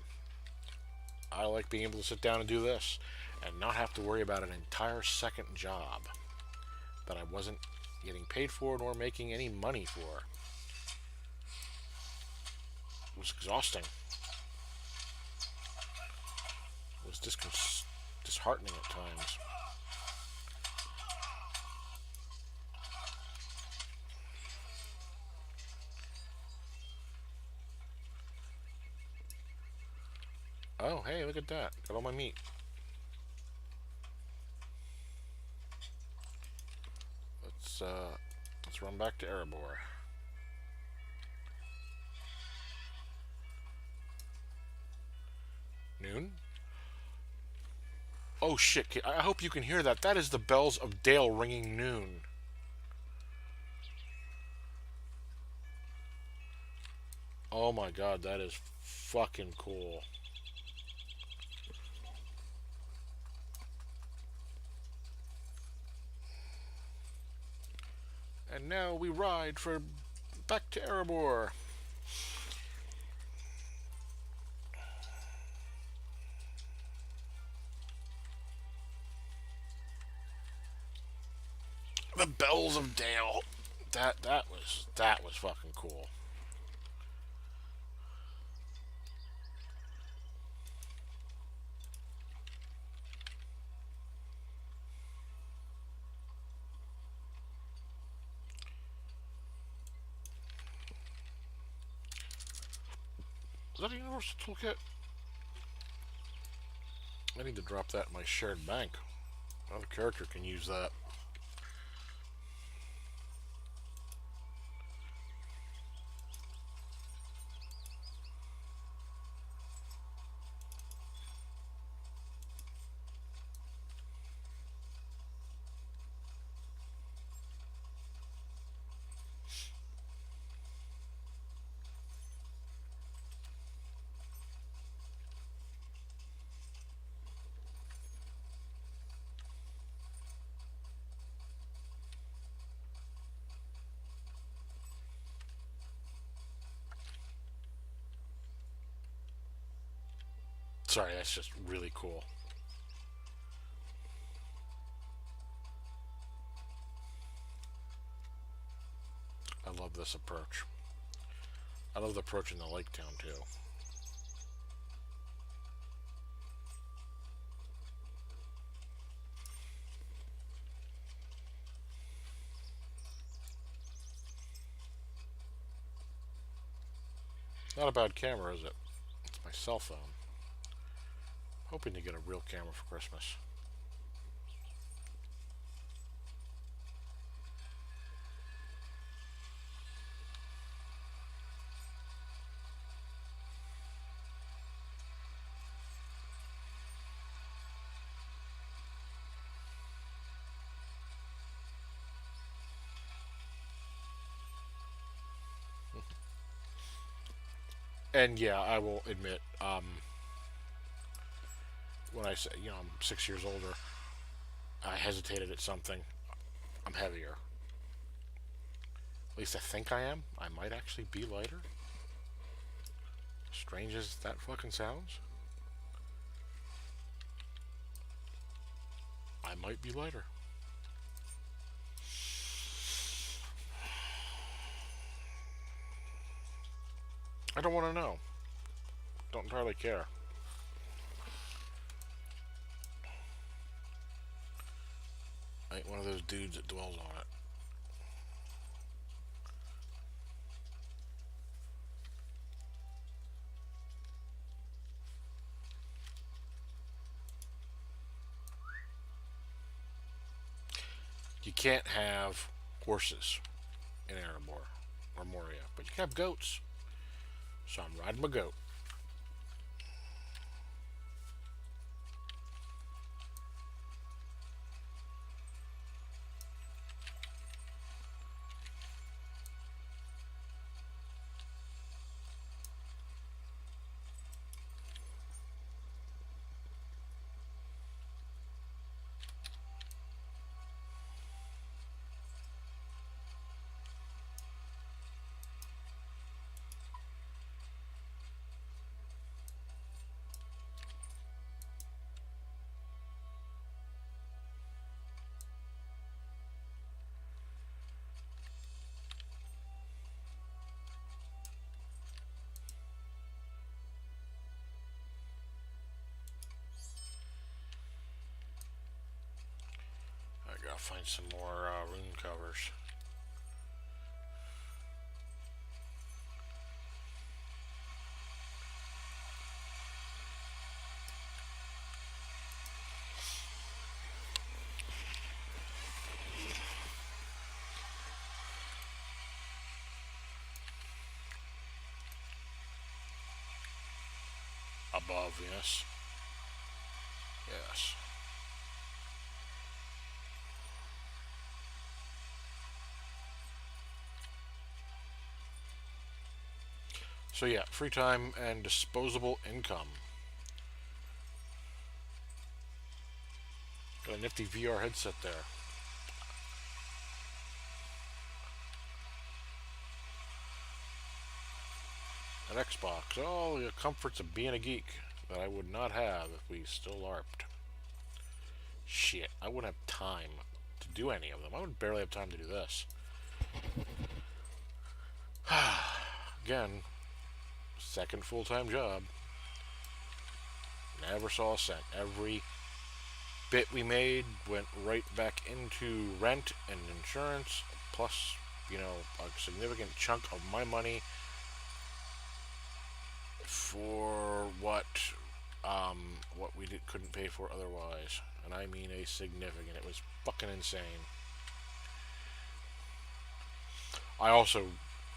I like being able to sit down and do this and not have to worry about an entire second job that I wasn't getting paid for nor making any money for. It was exhausting. It was disheartening at times. Oh, hey, look at that. Got all my meat. Let's let's run back to Erebor. Noon? Oh shit, I hope you can hear that. That is the bells of Dale ringing noon. Oh my god, that is fucking cool. And now we ride for back to Erebor. Bells of Dale. That was fucking cool. Is that a Universal Toolkit? I need to drop that in my shared bank. Another character can use that. Sorry, that's just really cool. I love this approach. I love the approach in the Lake Town too. Not a bad camera, is it? It's my cell phone. Hoping to get a real camera for Christmas. And yeah, I will admit, when I say, I'm 6 years older, I hesitated at something. I'm heavier. At least I think I am. I might actually be lighter. Strange as that fucking sounds, I might be lighter. I don't want to know. Don't entirely care. I ain't one of those dudes that dwells on it. You can't have horses in Erebor or Moria, but you can have goats. So I'm riding my goat. I gotta find some more rune covers. Above, yes. Yes. So yeah, free time and disposable income. Got a nifty VR headset there. An Xbox. Oh, the comforts of being a geek that I would not have if we still LARPed. Shit, I wouldn't have time to do any of them. I would barely have time to do this. Again, second full time job. Never saw a cent. Every bit we made went right back into rent and insurance, plus, a significant chunk of my money for what couldn't pay for otherwise. And I mean a significant. It was fucking insane. I also,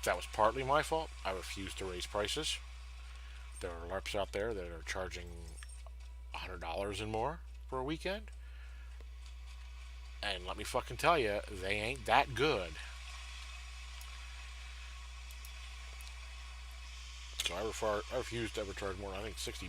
that was partly my fault. I refused to raise prices. There are LARPs out there that are charging $100 and more for a weekend. And let me fucking tell you, they ain't that good. So I refuse to ever charge more than, I think, $60.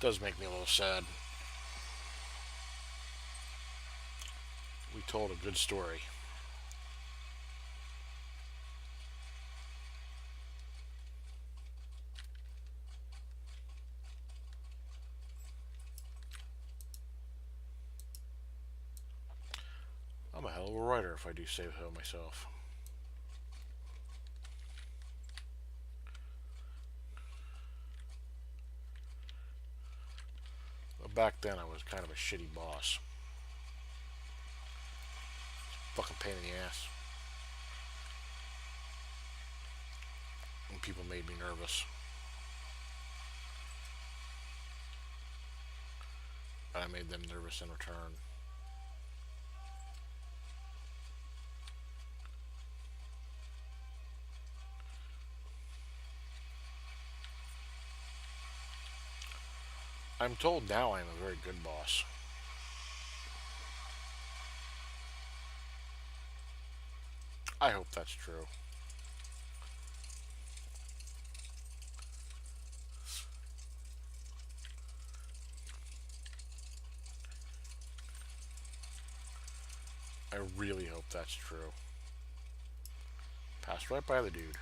Does make me a little sad. We told a good story. I'm a hell of a writer, if I do say so myself. But back then, I was kind of a shitty boss. Fucking pain in the ass. And people made me nervous. And I made them nervous in return. I'm told now I am a very good boss. I hope that's true. I really hope that's true. Passed right by the dude.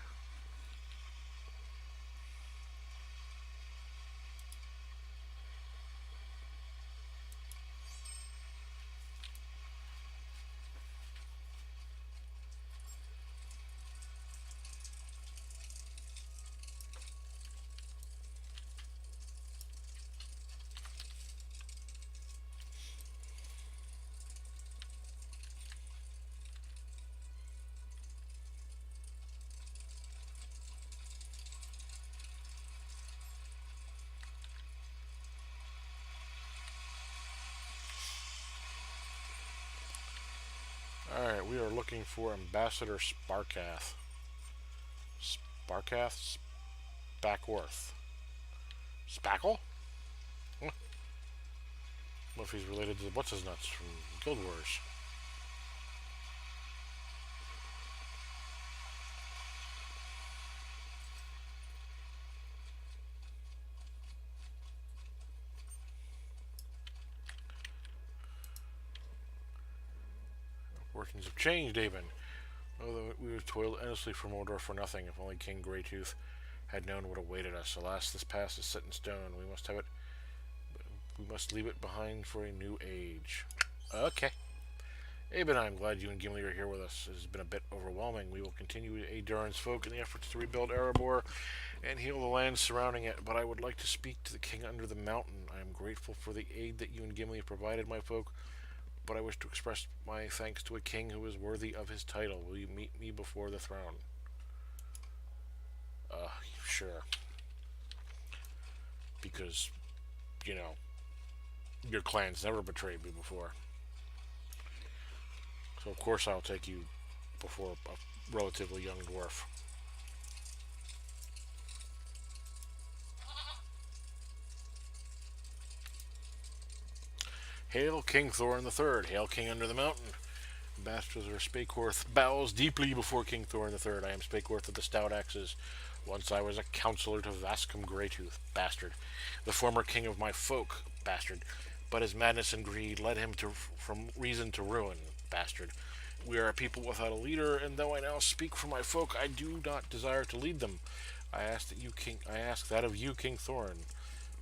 Alright, we are looking for Ambassador Sparkath. Sparkath? Spackworth. Spackle? Huh. What if he's related to what's his nuts from Guild Wars? Fortunes have changed, Aben. Although we have toiled endlessly for Mordor for nothing, if only King Greytooth had known what awaited us. Alas, this past is set in stone. We must have it. We must leave it behind for a new age. Okay. Aben, I'm glad you and Gimli are here with us. It has been a bit overwhelming. We will continue to aid Durin's folk in the efforts to rebuild Erebor and heal the lands surrounding it, but I would like to speak to the king under the mountain. I am grateful for the aid that you and Gimli have provided my folk, but I wish to express my thanks to a king who is worthy of his title. Will you meet me before the throne? Sure. Because, you know, your clan's never betrayed me before. So of course I'll take you before a relatively young dwarf. Hail King Thorin III, hail King under the mountain. Ambassador Spakeworth bows deeply before King Thorin III. I am Spakeworth of the Stout Axes. Once I was a counselor to Vascom Greytooth, bastard. The former king of my folk, bastard. But his madness and greed led him from reason to ruin. bastard. We are a people without a leader, and though I now speak for my folk, I do not desire to lead them. I ask that of you, King Thorin.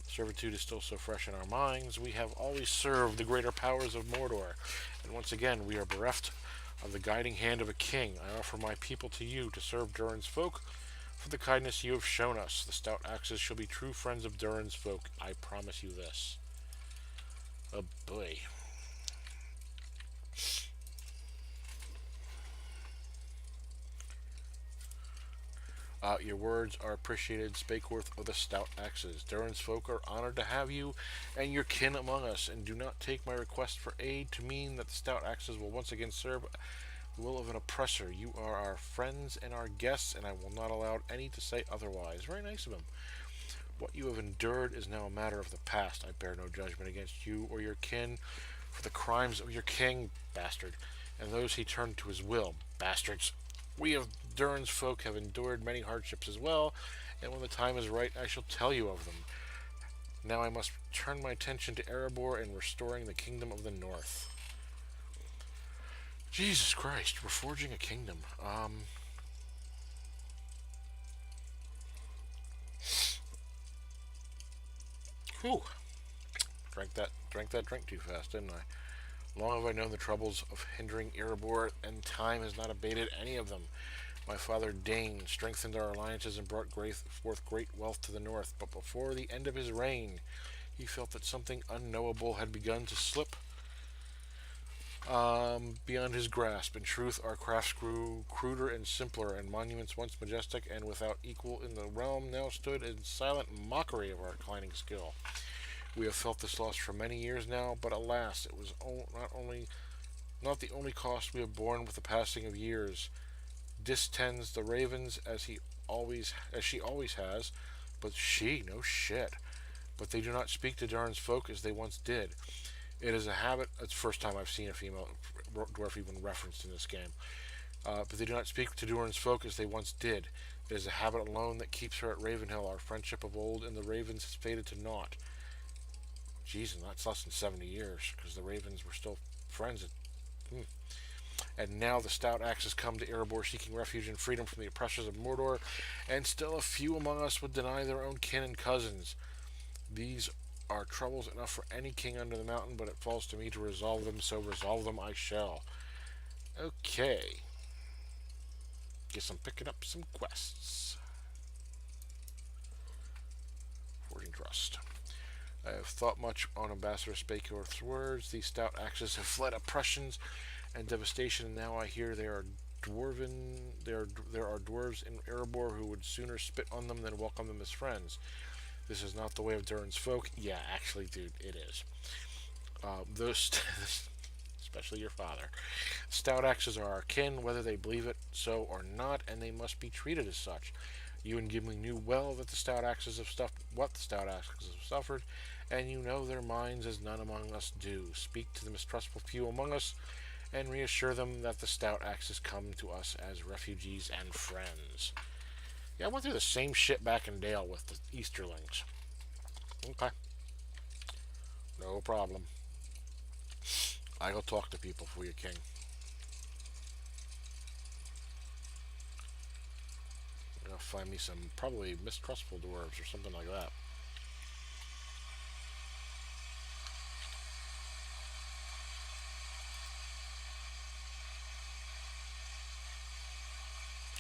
Servitude is still so fresh in our minds. We have always served the greater powers of Mordor, and once again we are bereft of the guiding hand of a king. I offer my people to you to serve Durin's folk. For the kindness you have shown us, the stout axes shall be true friends of Durin's folk. I promise you this. Oh boy. Your words are appreciated, Spakeworth of the Stout Axes. Durin's folk are honored to have you and your kin among us, and do not take my request for aid to mean that the Stout Axes will once again serve the will of an oppressor. You are our friends and our guests, and I will not allow any to say otherwise. Very nice of him. What you have endured is now a matter of the past. I bear no judgment against you or your kin for the crimes of your king, bastard, and those he turned to his will, bastards. We of Durin's folk have endured many hardships as well, and when the time is right, I shall tell you of them. Now I must turn my attention to Erebor and restoring the kingdom of the north. Jesus Christ, we're forging a kingdom. Whew. Drank that drink too fast, didn't I? Long have I known the troubles of hindering Erebor, and time has not abated any of them. My father Dane strengthened our alliances and brought forth great wealth to the north, but before the end of his reign, he felt that something unknowable had begun to slip beyond his grasp. In truth, our crafts grew cruder and simpler, and monuments once majestic and without equal in the realm now stood in silent mockery of our declining skill. We have felt this loss for many years now, but alas, it was not the only cost we have borne with the passing of years. Dis tends the ravens as she always has, but she no shit. But they do not speak to Durin's folk as they once did. It is a habit. It's the first time I've seen a female dwarf even referenced in this game. But they do not speak to Durin's folk as they once did. It is a habit alone that keeps her at Ravenhill. Our friendship of old and the ravens has faded to naught. Jeez, and that's less than 70 years, because the ravens were still friends. And now the stout axes come to Erebor seeking refuge and freedom from the oppressors of Mordor, and still a few among us would deny their own kin and cousins. These are troubles enough for any king under the mountain, but it falls to me to resolve them, so resolve them I shall. Okay. Guess I'm picking up some quests. Forging Trust. I have thought much on Ambassador Spakeworth's words. These stout axes have fled oppressions and devastation, and now I hear there are dwarves in Erebor who would sooner spit on them than welcome them as friends. This is not the way of Durin's folk. Yeah, actually, dude, it is. Those, especially your father, stout axes are our kin, whether they believe it so or not, and they must be treated as such. You and Gimli knew well that the stout axes have suffered, and you know their minds as none among us do. Speak to the mistrustful few among us, and reassure them that the stout axes come to us as refugees and friends. Yeah, I went through the same shit back in Dale with the Easterlings. Okay. No problem. I go talk to people for you, King. I'm gonna find me some probably mistrustful dwarves or something like that.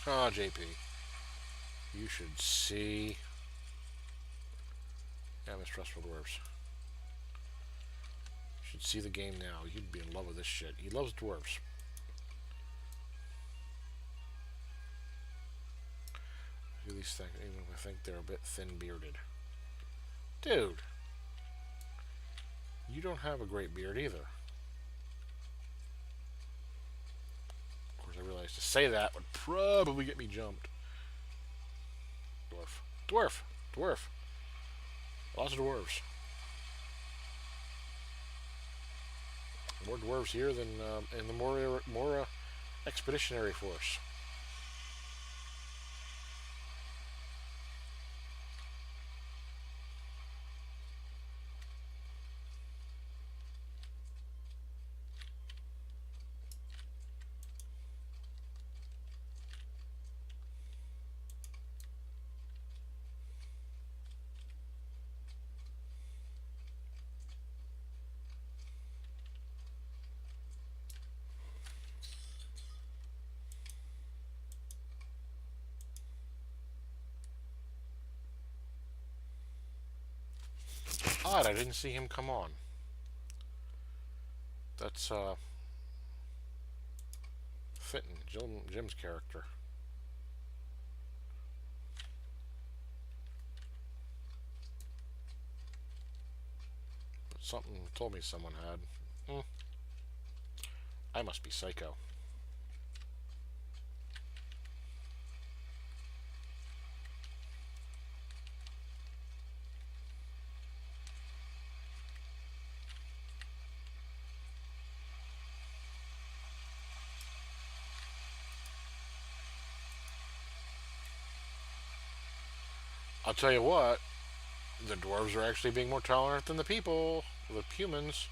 Ah, JP. You should see. Yeah, mistrustful dwarves. You should see the game now. You'd be in love with this shit. He loves dwarves. At least think, even if I think they're a bit thin-bearded. Dude, you don't have a great beard either. Of course, I realize to say that would probably get me jumped. Dwarf. Dwarf. Dwarf. Lots of dwarves. More dwarves here than in the Mora Expeditionary Force. I didn't see him come on. That's Fitton, Jim's character. But something told me someone had. Hmm, I must be psycho. I'll tell you what, the dwarves are actually being more tolerant than the people, the humans.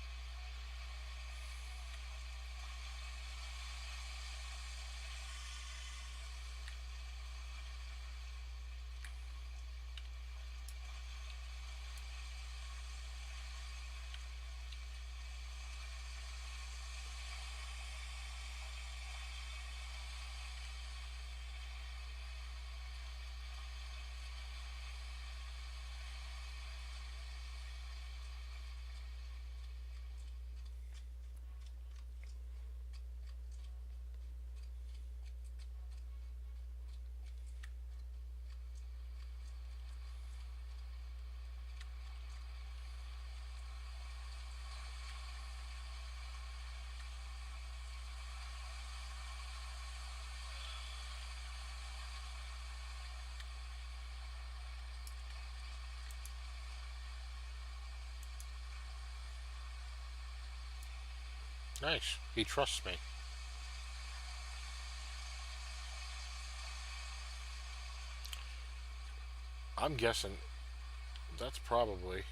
Nice. He trusts me. I'm guessing that's probably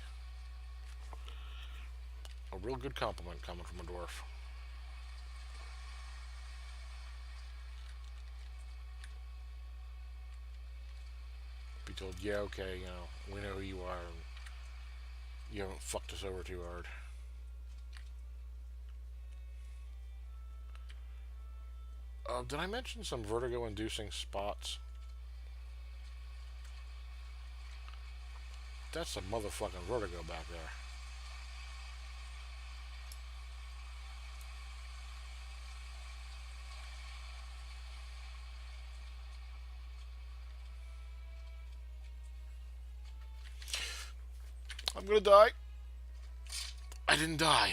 a real good compliment coming from a dwarf. Be told, yeah, okay, we know who you are, and you haven't fucked us over too hard. Did I mention some vertigo-inducing spots? That's some motherfucking vertigo back there. I'm gonna die. I didn't die.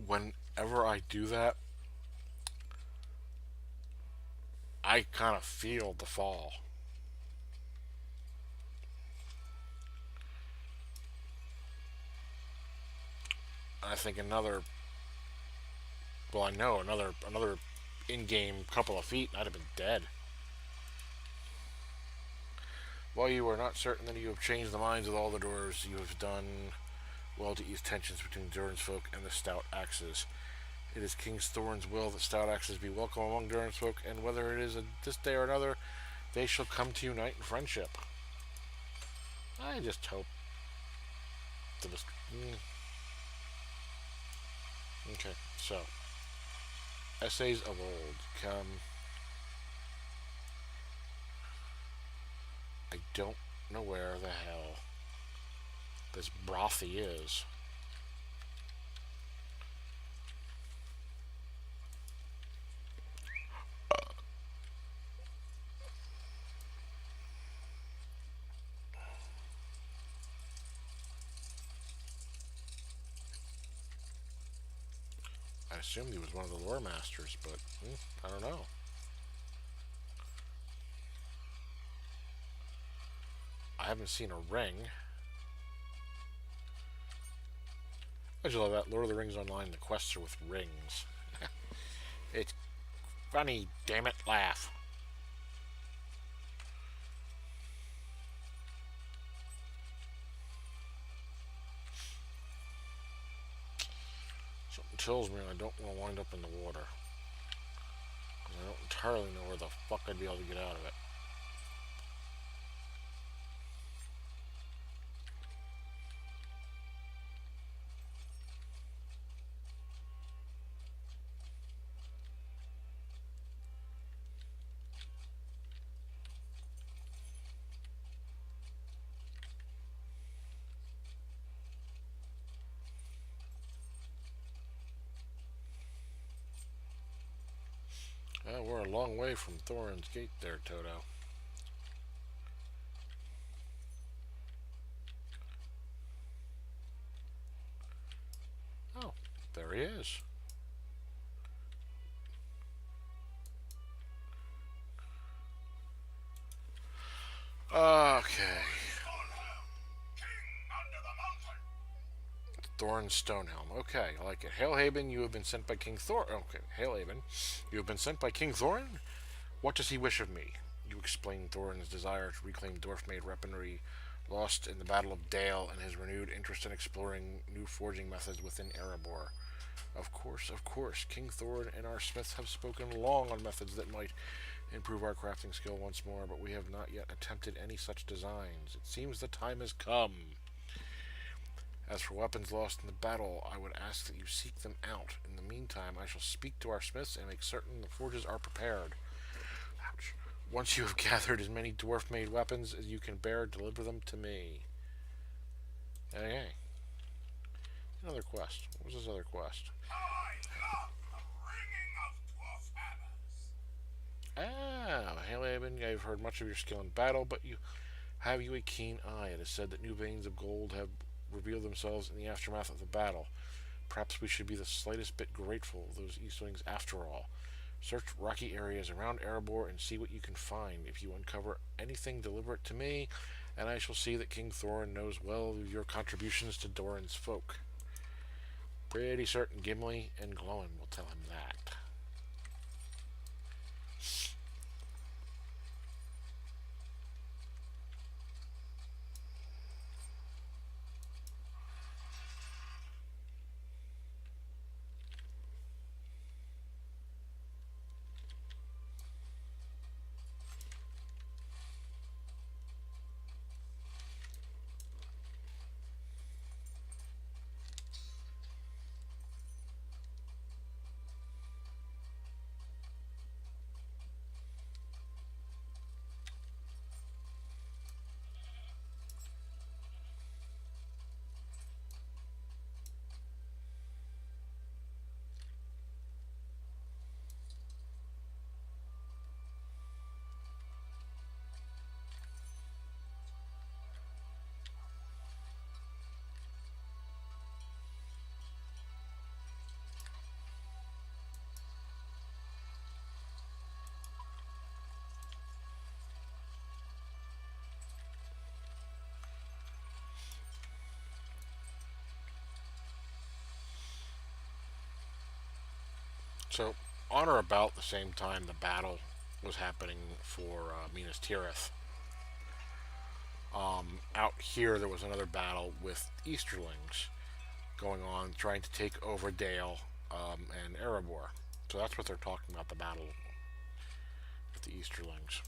Whenever I do that, I kind of feel the fall. I think I know another in-game couple of feet, and I'd have been dead. While you are not certain that you have changed the minds of all the dwarves, you have done well to ease tensions between Durin's folk and the Stout Axes. It is King Thorn's will that Stout Axes be welcome among Durin's folk, and whether it is this day or another, they shall come to unite in friendship. I just hope that was. Okay, so essays of old come. I don't know where the hell this brothy is. I assumed he was one of the lore masters, but I don't know. I haven't seen a ring. I just love that Lord of the Rings Online. The quests are with rings. It's funny, damn it, laugh. Something tells me I don't want to wind up in the water. Because I don't entirely know where the fuck I'd be able to get out of it. We're a long way from Thorin's Gate there, Toto. Oh, there he is. Okay. Stoneham, king under the mountain. Thorin Stonehelm. Okay, I like it. Hail Haben, you have been sent by King Thor. Okay, Hail Haben, you have been sent by King Thorin. What does he wish of me? You explain Thorin's desire to reclaim dwarf-made weaponry lost in the Battle of Dale and his renewed interest in exploring new forging methods within Erebor. Of course, of course. King Thorin and our smiths have spoken long on methods that might improve our crafting skill once more, but we have not yet attempted any such designs. It seems the time has come. As for weapons lost in the battle, I would ask that you seek them out. In the meantime, I shall speak to our smiths and make certain the forges are prepared. Ouch. Once you have gathered as many dwarf made weapons as you can bear, deliver them to me. Okay. Another quest. What was this other quest? How I love the ringing of dwarf hammers. Ah, Hail Aben, I have heard much of your skill in battle, but you have you a keen eye. It is said that new veins of gold have revealed themselves in the aftermath of the battle. Perhaps we should be the slightest bit grateful of those Eastlings after all. Search rocky areas around Erebor and see what you can find. If you uncover anything, deliver it to me, and I shall see that King Thorin knows well of your contributions to Doran's folk. Pretty certain Gimli and Glowin will tell him that. So, on or about the same time the battle was happening for Minas Tirith, out here there was another battle with Easterlings going on, trying to take over Dale and Erebor. So that's what they're talking about, the battle with the Easterlings.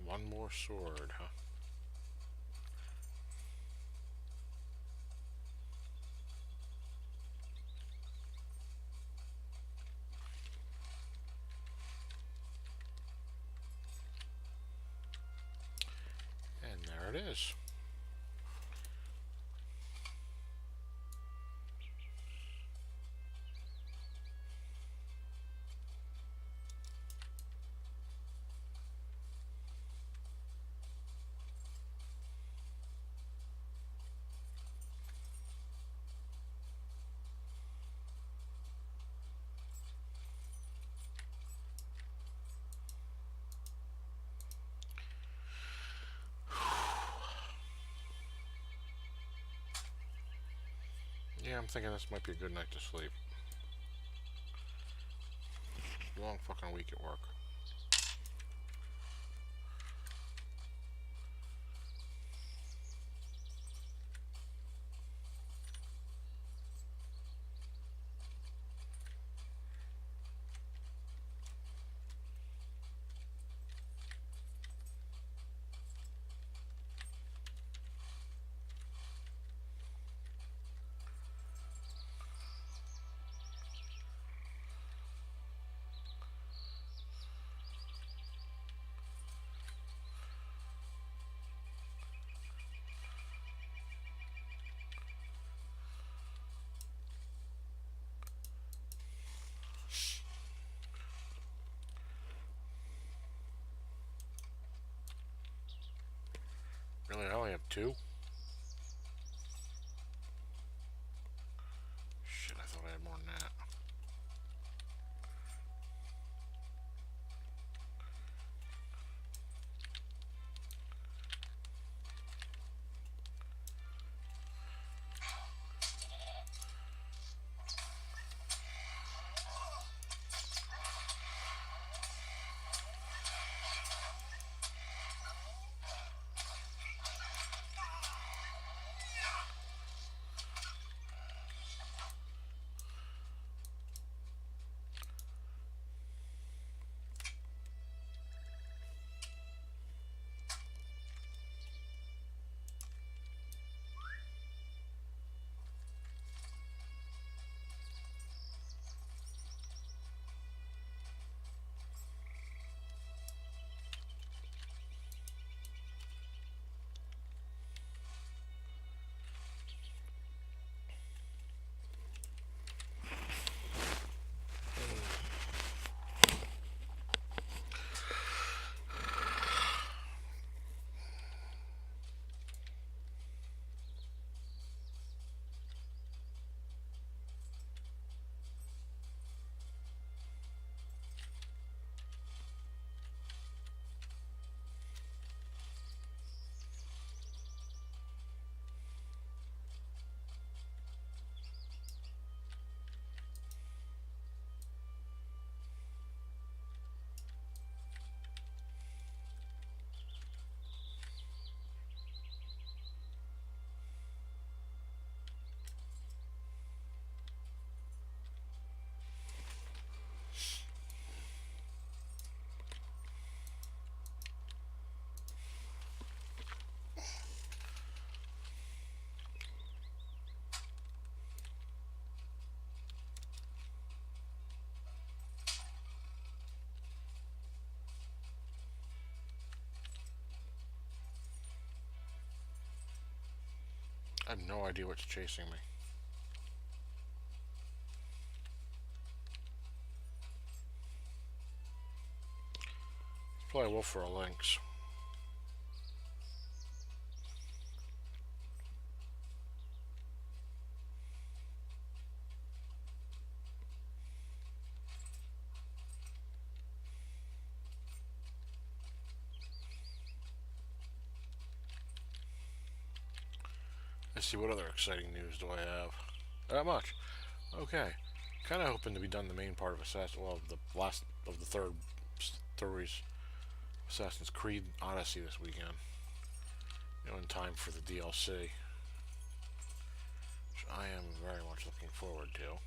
One more sword, huh? And there it is. Yeah, I'm thinking this might be a good night to sleep. Long fucking week at work. Really, I only have two? Shit, I thought I had more than that. I have no idea what's chasing me. It's probably a wolf or a lynx. Let's see, what other exciting news do I have? Not much. Okay. Kind of hoping to be done the main part of Assassin. Well, the last of the third stories, Assassin's Creed Odyssey this weekend. In time for the DLC, which I am very much looking forward to.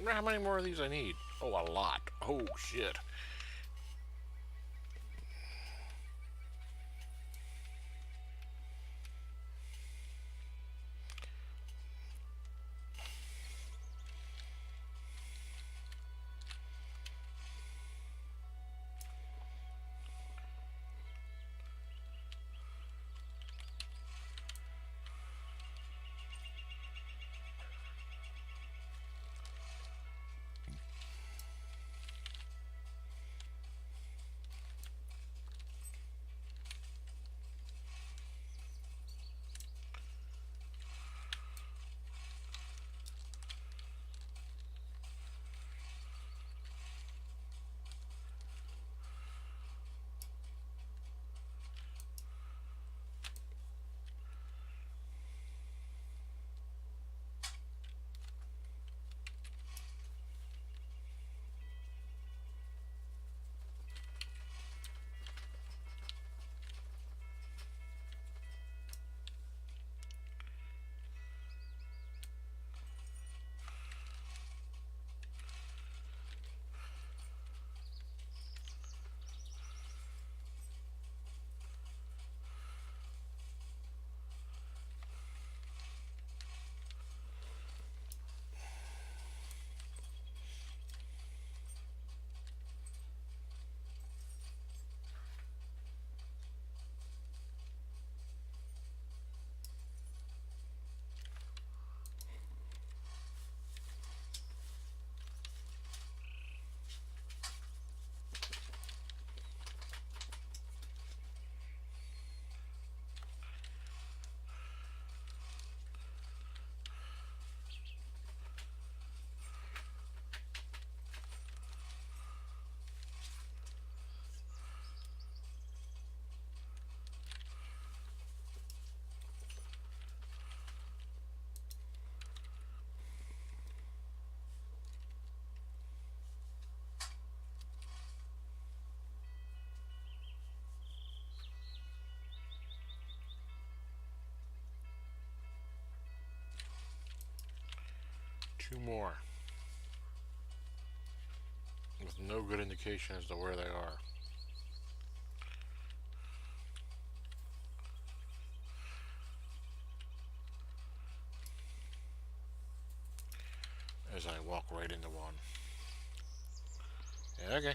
How many more of these I need? Oh, a lot. Oh, shit. Two more. With no good indication as to where they are. As I walk right into one. Yeah, okay.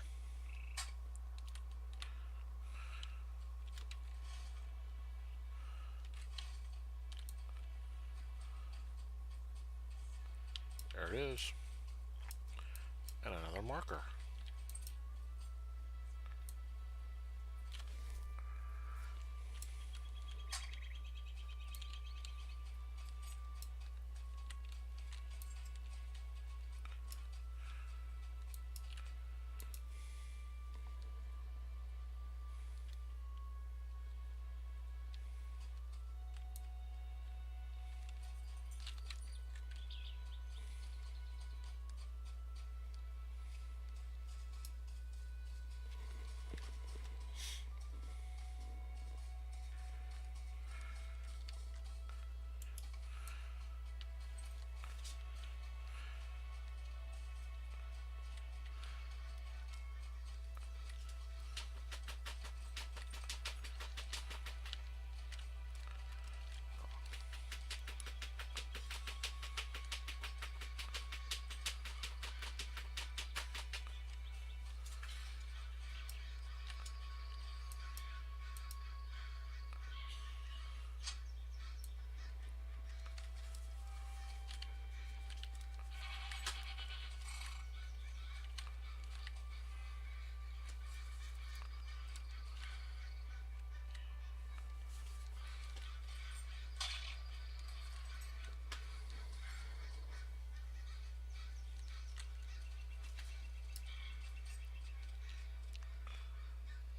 There it is. And another marker.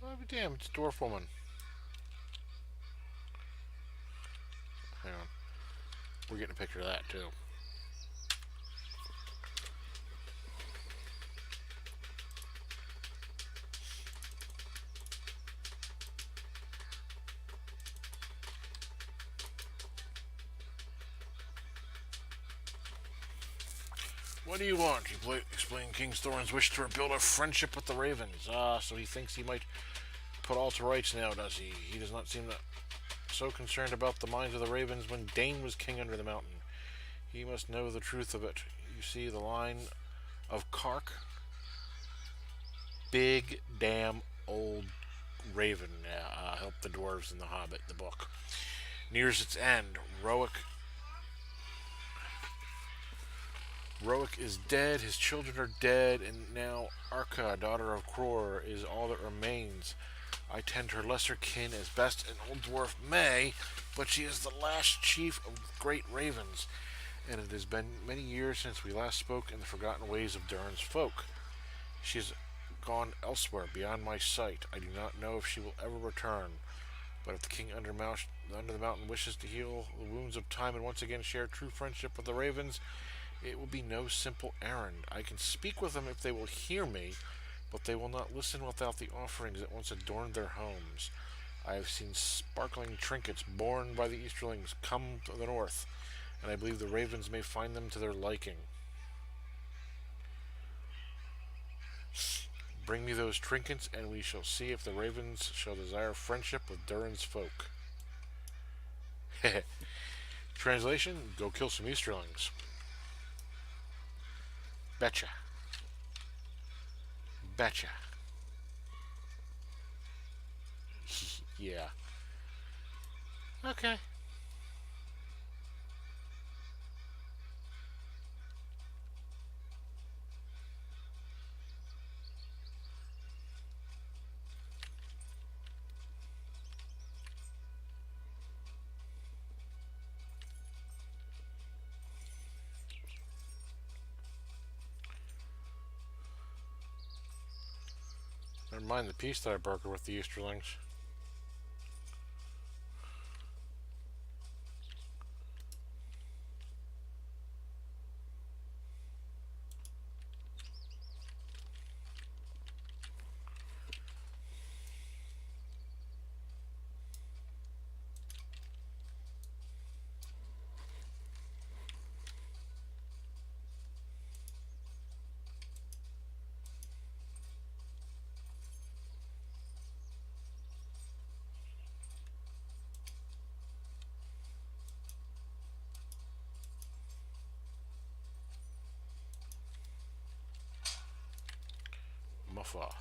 Oh, but damn, it's a dwarf woman. Hang on. We're getting a picture of that, too. What do you want? He explained King Thorin's wish to rebuild a friendship with the Ravens. Ah, so he thinks he might put all to rights now, does he? He does not seem so concerned about the minds of the Ravens when Dane was king under the mountain. He must know the truth of it. You see the line of Kark? Big damn old raven helped the dwarves in The Hobbit, the book. Nears its end. Roic is dead, his children are dead, and now Arca, daughter of Cror, is all that remains. I tend her lesser kin as best an old dwarf may, but she is the last chief of great ravens, and it has been many years since we last spoke in the forgotten ways of Durin's folk. She has gone elsewhere beyond my sight. I do not know if she will ever return, but if the king under the mountain wishes to heal the wounds of time and once again share true friendship with the ravens, it will be no simple errand. I can speak with them if they will hear me, but they will not listen without the offerings that once adorned their homes. I have seen sparkling trinkets borne by the Easterlings come to the north, and I believe the ravens may find them to their liking. Bring me those trinkets, and we shall see if the ravens shall desire friendship with Durin's folk. Translation: Go kill some Easterlings. Betcha. Betcha. Yeah. Okay. Never mind the peace that I brokered with the Easterlings. Muffa.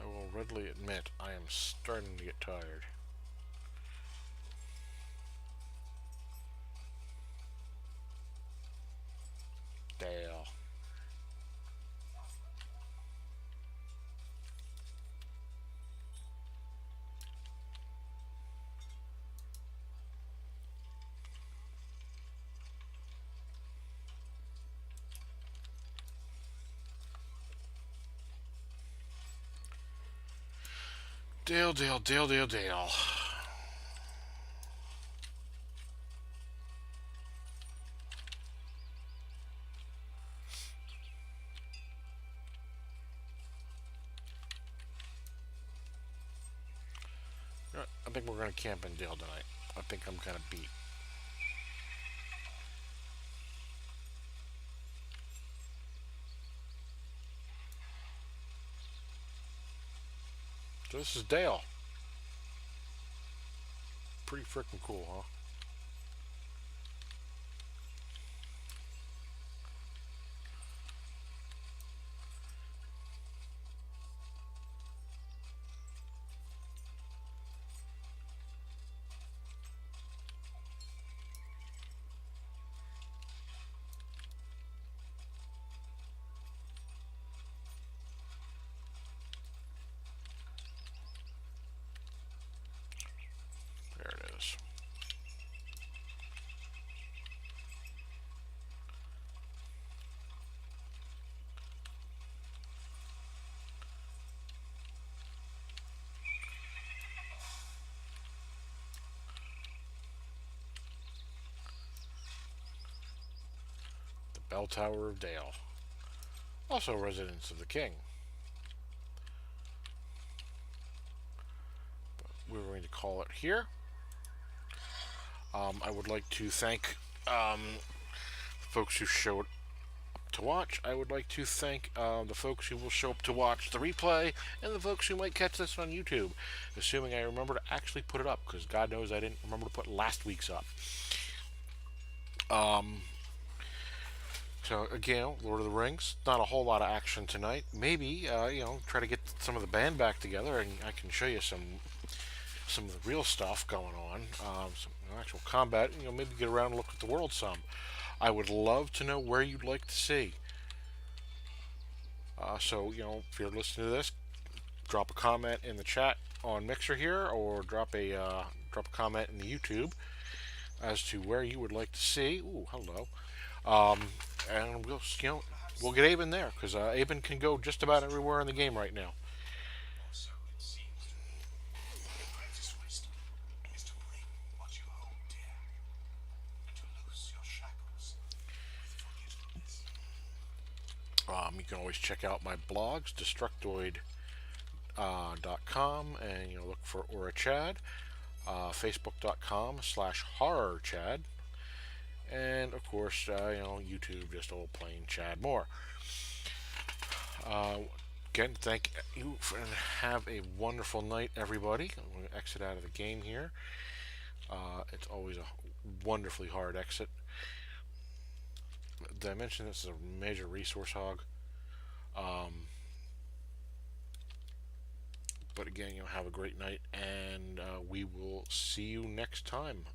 I will readily admit I am starting to get tired. Dale. Dale, Dale, Dale, Dale, Dale. I think we're going to camp in Dale tonight. I think I'm kind of beat. So this is Dale. Pretty freaking cool, huh? There it is. Bell Tower of Dale, also residence of the king. We're going to call it here. I would like to thank folks who showed up to watch. I would like to thank the folks who will show up to watch the replay and the folks who might catch this on YouTube, assuming I remember to actually put it up, because God knows I didn't remember to put last week's up. So again, Lord of the Rings. Not a whole lot of action tonight. Maybe try to get some of the band back together, and I can show you some of the real stuff going on, some actual combat. Maybe get around and look at the world some. I would love to know where you'd like to see. So if you're listening to this, drop a comment in the chat on Mixer here, or drop a comment in the YouTube as to where you would like to see. Ooh, hello. And we'll get Aben there, because Aben can go just about everywhere in the game right now. Or so it seems to me. Your greatest wisdom is to bring what you hold dear, and to loose your shackles with forgetfulness. You can always check out my blogs, destructoid.com, and look for Aura Chad, facebook.com/horror Chad, and of course, YouTube, just old plain Chad Moore. Uh, Again, thank you and have a wonderful night, everybody. I'm going to exit out of the game here. It's always a wonderfully hard exit. Did I mention this is a major resource hog? But again, have a great night, and we will see you next time.